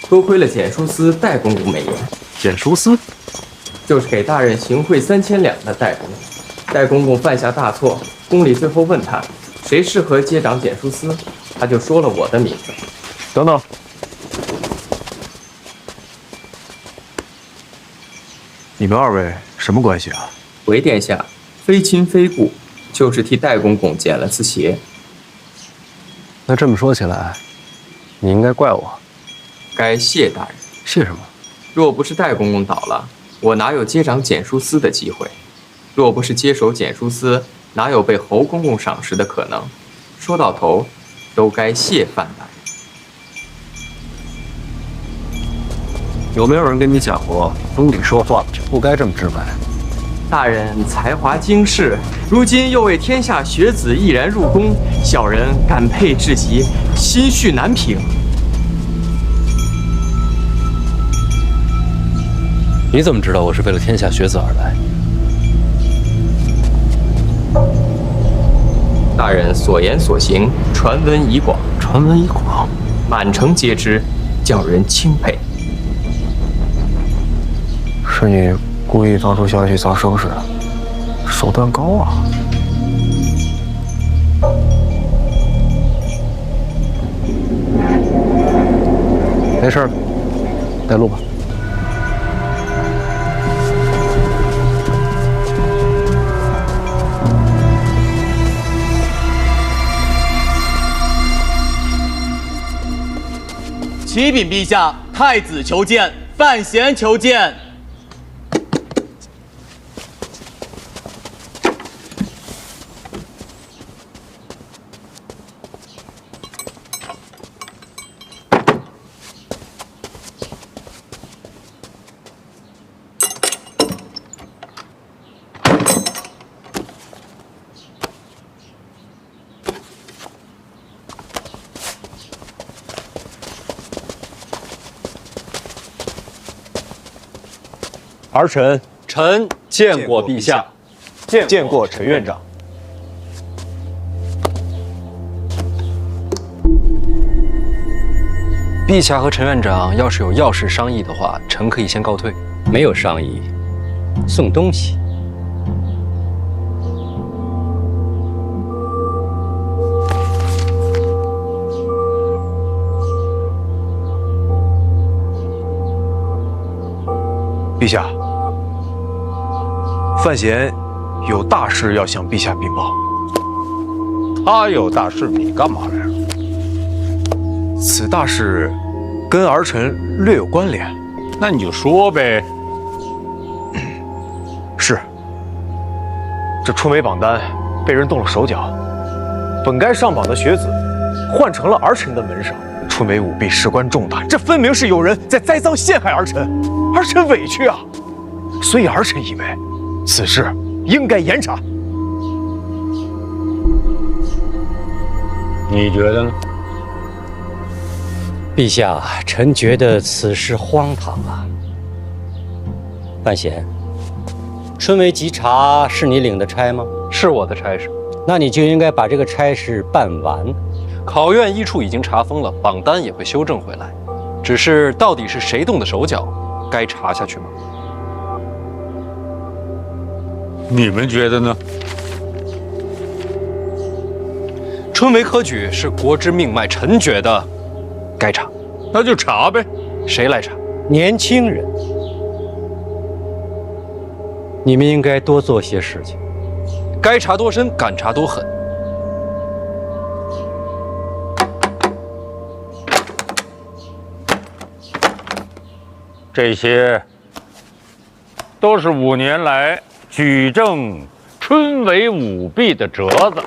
多亏了检书司戴公公美言。检书司，就是给大人行贿3000两的戴公公。戴公公犯下大错，宫里最后问他谁适合接掌检书司，他就说了我的名字。等等，你们二位什么关系啊？回殿下，非亲非故，就是替戴公公捡了次鞋。那这么说起来，你应该怪我。该谢大人。谢什么？若不是戴公公倒了，我哪有接掌检书司的机会？若不是接手检书司，哪有被侯公公赏识的可能？说到头，都该谢范大人。有没有人跟你讲过，宫里说话就不该这么直白？大人才华经世，如今又为天下学子毅然入宫，小人感佩至极，心绪难平。你怎么知道我是为了天下学子而来？大人所言所行，传闻已广，传闻已广，满城皆知，叫人钦佩。是你故意放出消息造声势，手段高啊！没事，带路吧。启禀陛下，太子求见，范闲求见。儿臣见过陛下，见过陈院长。陛下和陈院长要是有要事商议的话，臣可以先告退。没有商议，送东西。陛下，范闲有大事要向陛下禀报。他有大事，你干嘛来了？此大事跟儿臣略有关联。那你就说呗。是，这春闱榜单被人动了手脚，本该上榜的学子换成了儿臣的门生。春闱舞弊事关重大，这分明是有人在栽赃陷害儿臣，儿臣委屈啊！所以儿臣以为此事应该严查。你觉得呢？陛下，臣觉得此事荒唐啊！范闲，春闱稽查是你领的差吗？是我的差事。那你就应该把这个差事办完。考院一处已经查封了，榜单也会修正回来。只是到底是谁动的手脚，该查下去吗？你们觉得呢？春闱科举是国之命脉，臣觉得该查。那就查呗。谁来查？年轻人，你们应该多做些事情。该查多深，敢查多狠。这些都是5年来举证春闱舞弊的折子，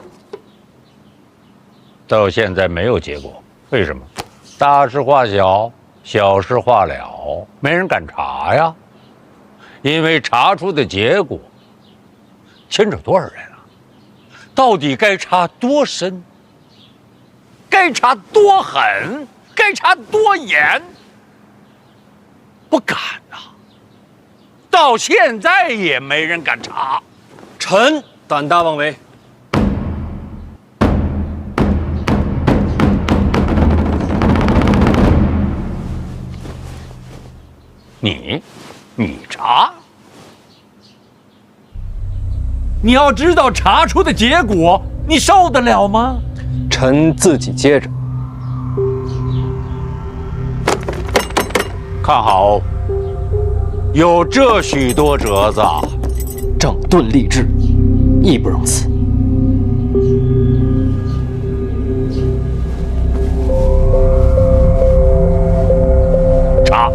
到现在没有结果。为什么？大事化小，小事化了，没人敢查呀。因为查出的结果牵扯多少人啊？到底该查多深？该查多狠？该查多严？不敢呐，到现在也没人敢查。臣胆大妄为。你查？你要知道查出的结果，你受得了吗？臣自己接着。看好，有这许多折子，整顿吏治，义不容辞。查。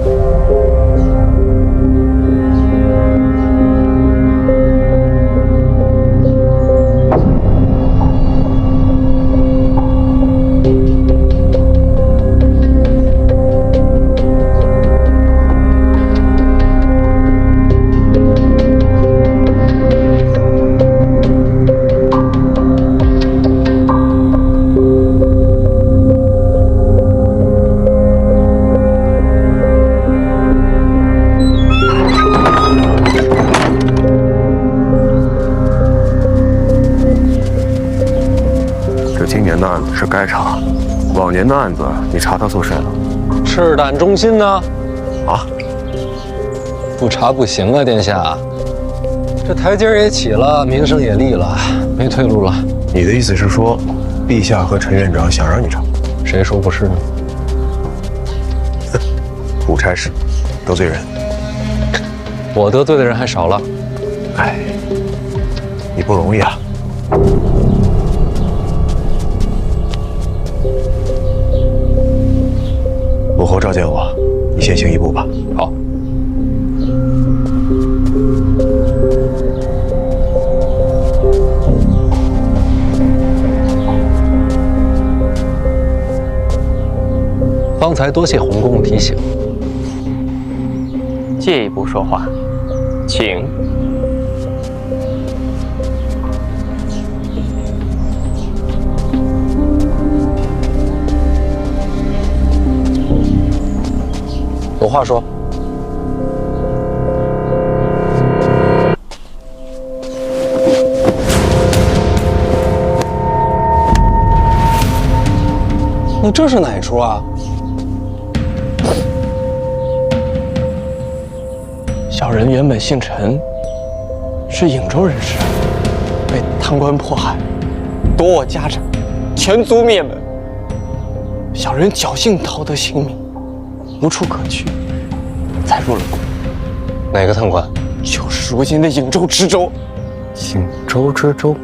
是该查，往年的案子你查他做甚了？赤胆忠心呢？啊，不查不行啊，殿下。这台阶也起了，名声也立了，没退路了。你的意思是说，陛下和陈院长想让你查？谁说不是呢？误差事，得罪人。我得罪的人还少了。哎，你不容易啊。母后召见我，你先行一步吧。好。方才多谢洪公公提醒。借一步说话，请。有话说。那这是哪一出啊？小人原本姓陈，是颍州人士，被贪官迫害，夺我家产，全族灭门。小人侥幸逃得性命，无处可去，才入了宫。哪个贪官？就是如今的颍州知州。颍州知州。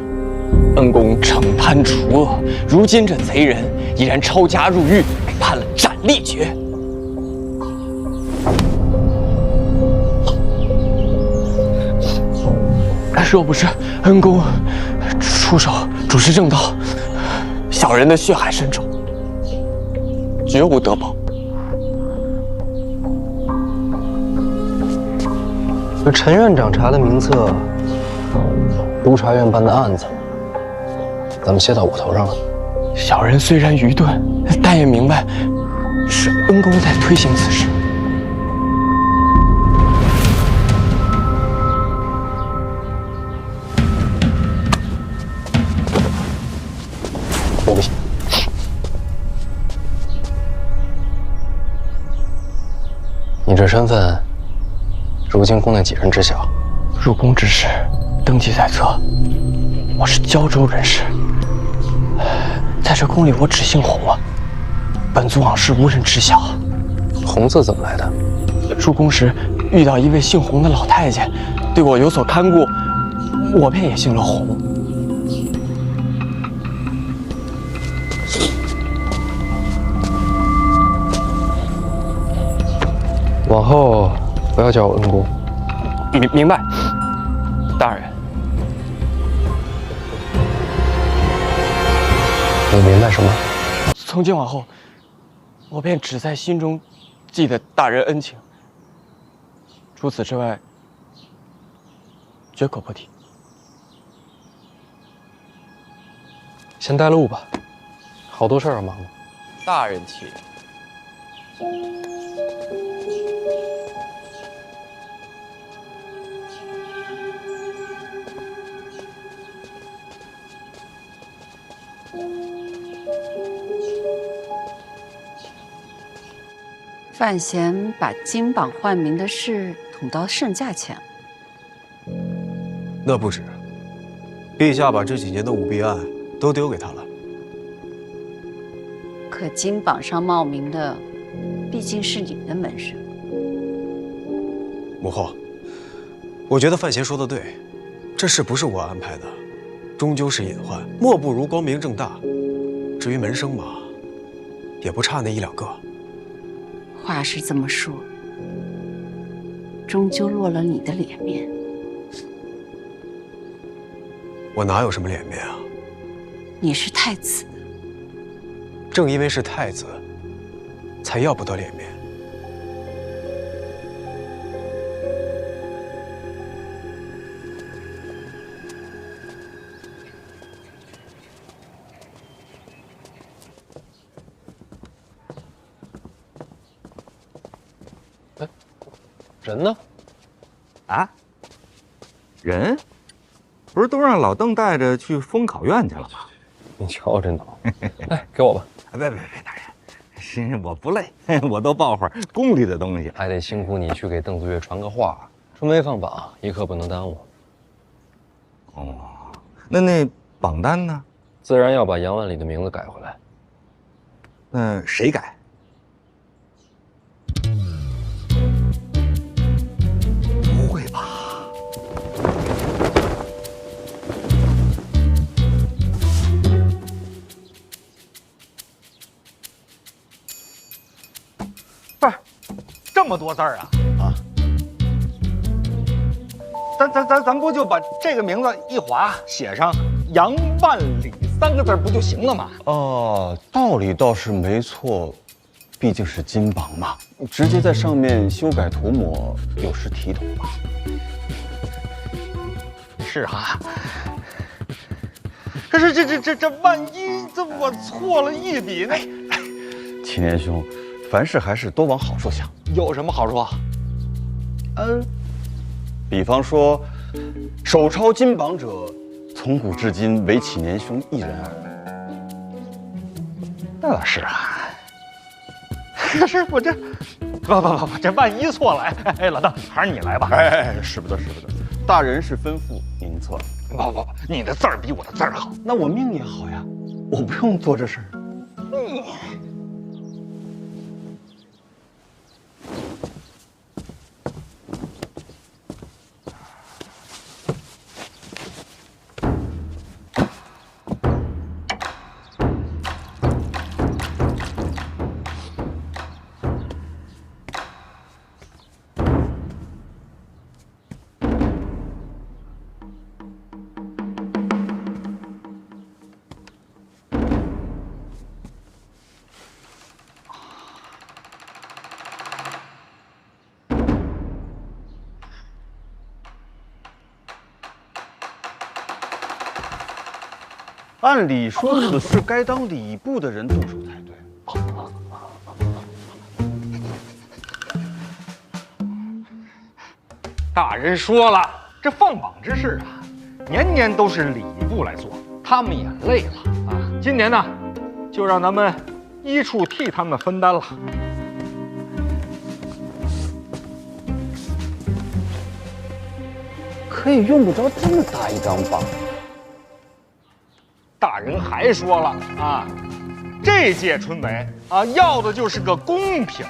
恩公惩贪除恶，如今这贼人已然抄家入狱，被判了斩立决。若不是恩公出手主持正道，小人的血海深仇，绝无得报。这陈院长查的名册，督察院办的案子，怎么写到我头上了？小人虽然愚钝，但也明白是恩公在推行此事。我不信。你这身份，如今宫内几人知晓？入宫之时，登记在册，我是胶州人士。在这宫里，我只姓洪啊。本族往事无人知晓。洪字怎么来的？入宫时遇到一位姓洪的老太监，对我有所看顾，我便也姓了洪。往后不要叫我恩公。明白，大人。你明白什么？从今往后，我便只在心中记得大人恩情，除此之外，绝口不提。先带路吧，好多事儿要忙呢。大人请。范闲把金榜换名的事捅到圣驾前了。那不止，陛下把这几年的舞弊案都丢给他了。可金榜上冒名的，毕竟是你的门生。母后，我觉得范闲说的对，这事不是我安排的，终究是隐患，莫不如光明正大。至于门生嘛，也不差那一两个。话是这么说，终究落了你的脸面。我哪有什么脸面啊？你是太子，正因为是太子，才要不得脸面。人呢？啊？人？不是都让老邓带着去封考院去了吗？你瞧这脑，哎，给我吧。别，大人，是我不累，我都抱会儿宫里的东西。还得辛苦你去给邓子越传个话，春闱放榜一刻不能耽误。哦，那榜单呢？自然要把杨万里的名字改回来。那谁改？不会吧？不是，这么多字儿啊！啊！咱不就把这个名字一划，写上杨万里3个字不就行了吗？哦，道理倒是没错，毕竟是金榜嘛，直接在上面修改涂抹，有失体统吧。是啊，可是这万一我错了一笔呢？祁年兄，凡事还是多往好处想。有什么好处啊？比方说，手抄金榜者，从古至今唯祁年兄一人耳。那是啊。可是我这，不，这万一错了，哎，老大，还是你来吧。哎，使不得，大人是吩咐，您错了。不，你的字儿比我的字儿好。那我命也好呀，我不用做这事儿。按理说，此事该当礼部的人动手才对。大人说了，这放榜之事啊，年年都是礼部来做，他们也累了啊。今年呢，就让咱们医处替他们分担了。可以用不着这么大一张榜。大人还说了啊，这届春闱啊，要的就是个公平。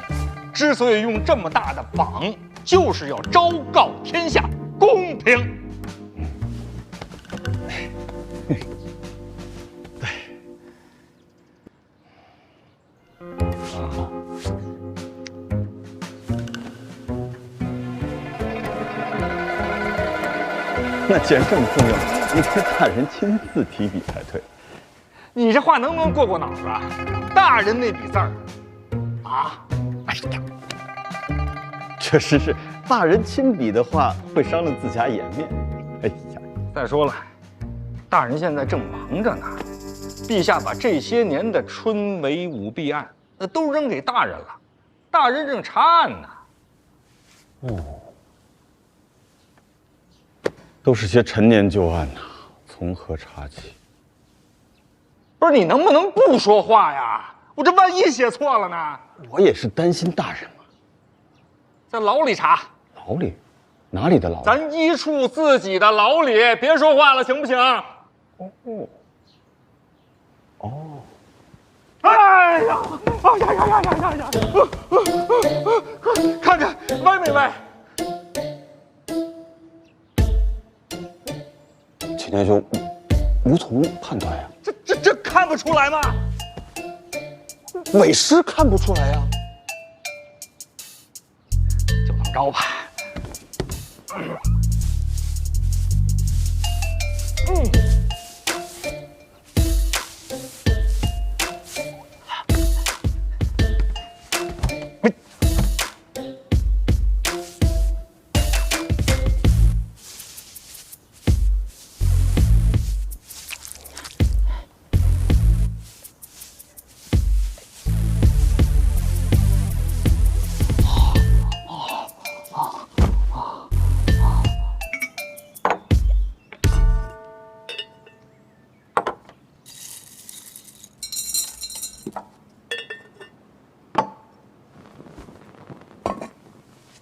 之所以用这么大的榜，就是要昭告天下，公平。那既然这么重要，应该大人亲自提笔才对。你这话能不能过脑子啊？大人那笔字儿，啊，哎呀，确实是，大人亲笔的话会伤了自家颜面。哎呀，再说了，大人现在正忙着呢。陛下把这些年的春闱舞弊案，都扔给大人了，大人正查案呢。都是些陈年旧案呐，从何查起？不是你能不能不说话呀？我这万一写错了呢？我也是担心大人嘛。在牢里查。牢里？哪里的牢？咱医处自己的牢里，别说话了，行不行？哎呀！哎呀！看看歪没歪？秦天兄，无从判断呀。这看不出来吗？委实看不出来呀。就这么着吧。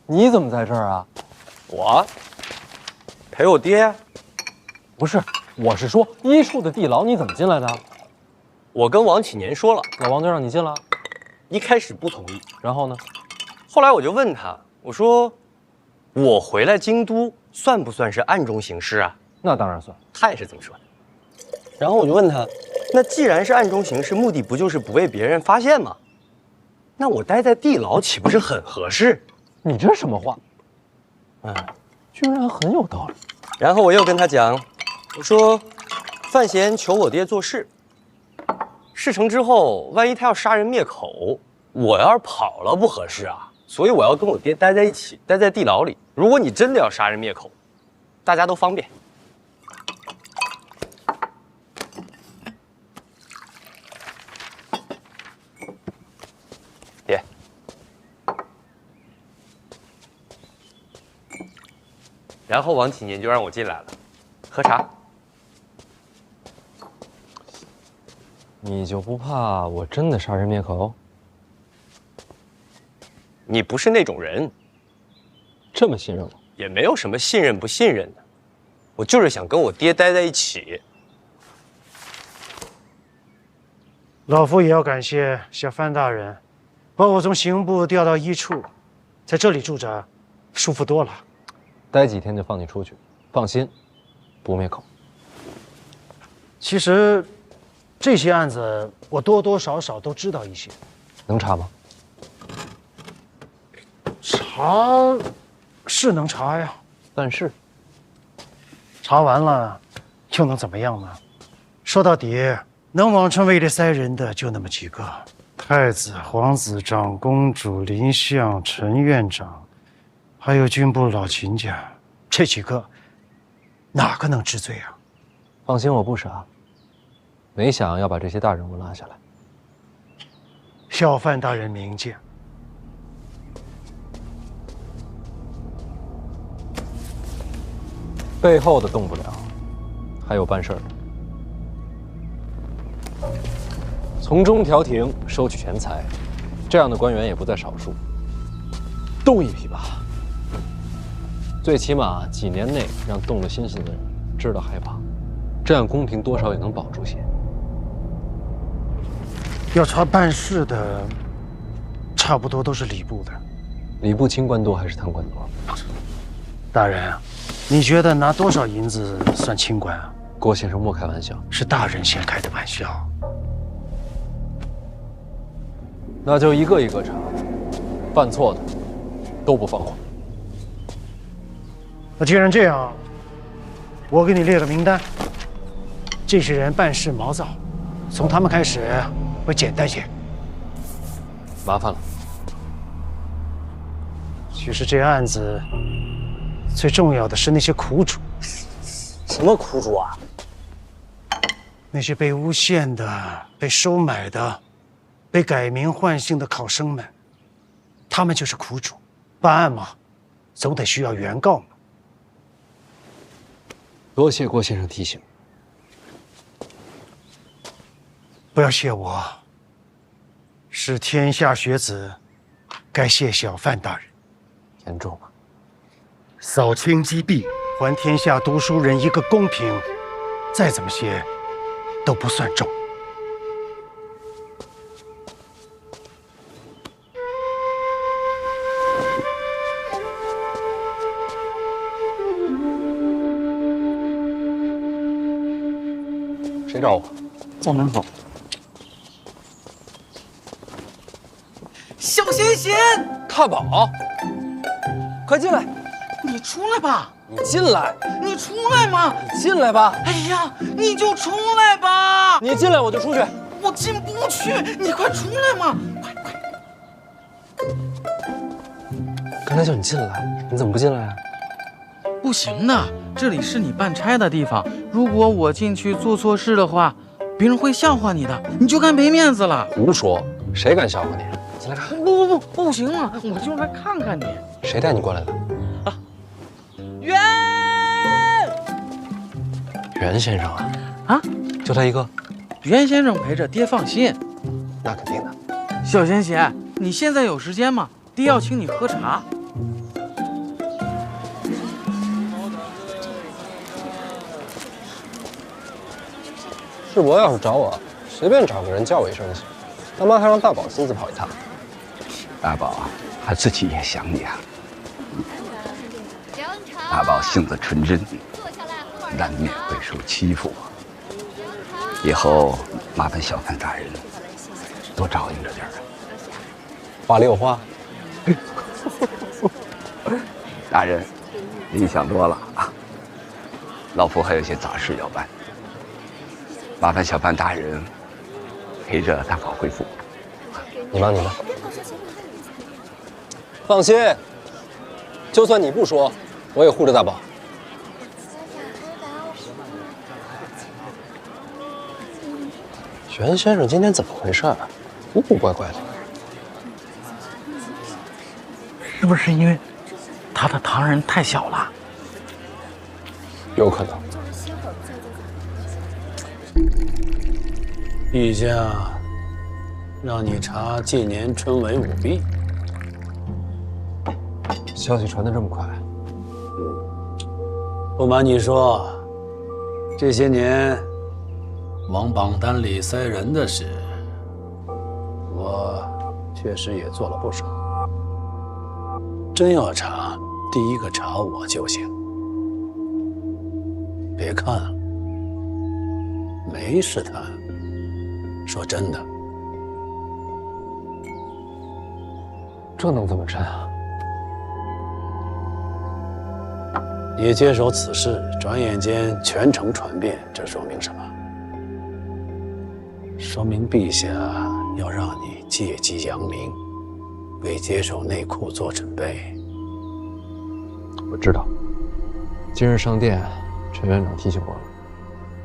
你怎么在这儿啊？我陪我爹。不是，我是说医处的地牢你怎么进来的？我跟王启年说了，老王就让你进了。一开始不同意，然后呢？后来我就问他，我说我回来京都算不算是暗中行事啊？那当然算。他也是这么说的。然后我就问他，那既然是暗中行事，目的不就是不被别人发现吗？那我待在地牢岂不是很合适？你这什么话？居然很有道理。然后我又跟他讲，我说范闲求我爹做事，事成之后，万一他要杀人灭口，我要是跑了不合适啊，所以我要跟我爹待在一起，待在地牢里。如果你真的要杀人灭口，大家都方便。爹，然后王启年就让我进来了，喝茶。你就不怕我真的杀人灭口？你不是那种人。这么信任我？也没有什么信任不信任的，我就是想跟我爹待在一起。老夫也要感谢小范大人，把我从刑部调到一处，在这里住着，舒服多了。待几天就放你出去，放心，不灭口。其实，这些案子我多多少少都知道一些。能查吗？查，是能查呀，但是查完了，又能怎么样呢？说到底，能往城卫里塞人的就那么几个：太子、皇子、长公主、林相、陈院长，还有军部老秦家，这几个，哪个能治罪啊？放心，我不傻。没想要把这些大人物拉下来。小范大人明鉴。背后的动不了，还有办事儿的。从中调停，收取钱财，这样的官员也不在少数。动一批吧，最起码几年内让动了心思的人知道害怕，这样公平多少也能保住些。要查办事的，差不多都是礼部的。礼部清官多还是贪官多？大人，你觉得拿多少银子算清官啊？郭先生莫开玩笑，是大人先开的玩笑。那就一个一个查，犯错的都不放过。那既然这样，我给你列个名单，这些人办事毛躁，从他们开始会简单些。麻烦了。其实这案子最重要的是那些苦主。什么苦主啊？那些被诬陷的、被收买的、被改名换姓的考生们，他们就是苦主。办案嘛，总得需要原告嘛。多谢郭先生提醒。不要谢我，是天下学子该谢小范大人。严重吗？扫清积弊，还天下读书人一个公平，再怎么谢都不算重。谁找我？在门口。小贤贤，大宝，快进来！你出来吧！你进来！你出来嘛！你进来吧！哎呀，你就出来吧！你进来我就出去。我进不去，你快出来嘛！快！刚才叫你进来，你怎么不进来啊？不行的，这里是你办差的地方，如果我进去做错事的话，别人会笑话你的，你就该没面子了。胡说，谁敢笑话你？进来看。不行啊！我就来看看你。谁带你过来的？啊，袁先生啊？啊，就他一个？袁先生陪着，爹放心。那肯定的。小贤贤，你现在有时间吗？爹要请你喝茶。世伯要是找我，随便找个人叫我一声就行，干嘛还让大宝亲自跑一趟？大宝啊，他自己也想你啊。大宝性子纯真，难免会受欺负。以后麻烦小范大人多照应着点啊。话里有话。大人，您想多了啊。老夫还有些杂事要办，麻烦小范大人陪着大宝回府。你忙你的。放心，就算你不说，我也护着大宝。袁先生今天怎么回事？古古怪怪的。是不是因为他的唐人太小了？有可能。陛下让你查近年春闱舞弊，消息传得这么快？不瞒你说，这些年往榜单里塞人的事，我确实也做了不少。真要查，第一个查我就行。别看了，没试探。说真的，这能怎么真啊？你接手此事，转眼间全城传遍，这说明什么？说明陛下要让你借机扬名，为接手内库做准备。我知道，今日上殿，陈院长提醒我了。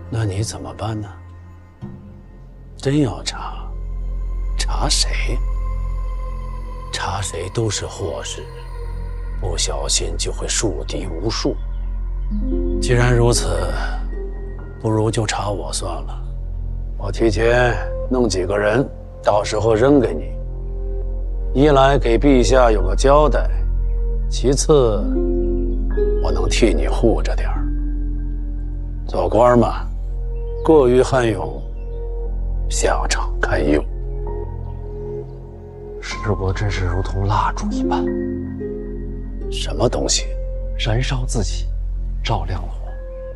那你怎么办呢？真要查，查谁？查谁都是祸事，不小心就会树敌无数。既然如此，不如就查我算了。我提前弄几个人，到时候扔给你。一来给陛下有个交代，其次我能替你护着点儿。做官嘛，过于悍勇，下场堪忧。时国真是如同蜡烛一般，什么东西？燃烧自己，照亮了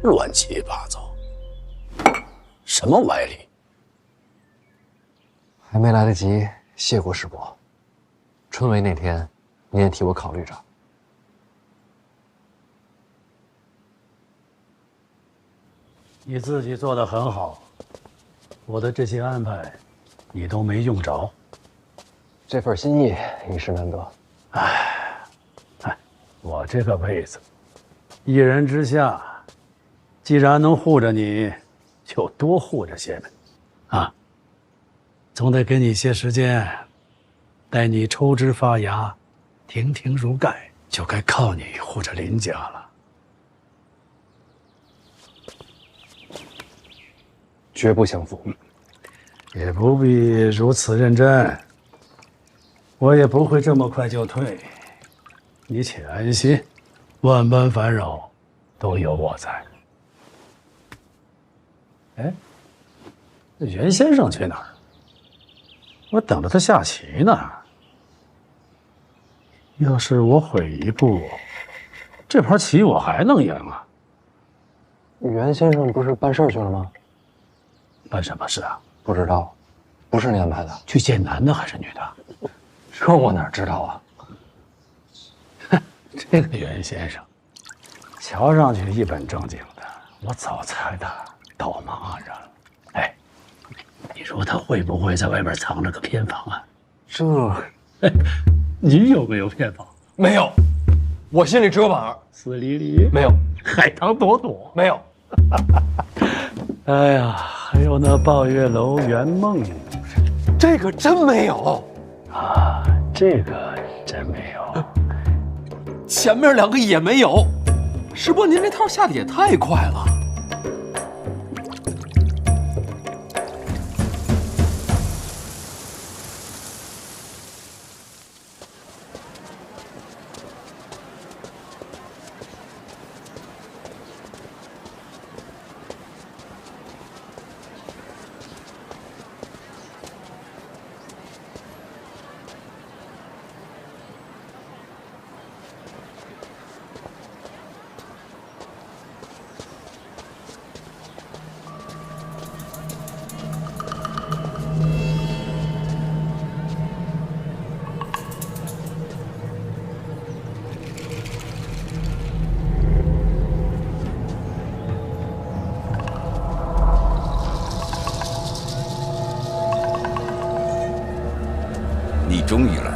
我。乱七八糟，什么歪理？还没来得及谢过时伯，春闱那天，你也替我考虑着。你自己做得很好，我的这些安排，你都没用着。这份心意一时难得。我这个辈子，一人之下，既然能护着你，就多护着些呗。啊，总得给你些时间，待你抽枝发芽，亭亭如盖，就该靠你护着林家了。绝不相负。也不必如此认真，我也不会这么快就退。你且安心，万般烦扰都有我在。哎，那袁先生去哪儿？我等着他下棋呢。要是我悔一步，这盘棋我还能赢啊？袁先生不是办事去了吗？办什么事啊？不知道，不是你安排的。去见男的还是女的？这我哪知道啊？这个袁先生，瞧上去一本正经的，我早猜他倒麻着了。哎，你说他会不会在外边藏着个偏房啊？这，你有没有偏房？没有，我心里只有板儿。死离离没有，海棠朵朵没有。哎呀，还有那抱月楼圆梦，这个真没有啊，这个真没有。前面两个也没有，师伯您这套下的也太快了。你终于来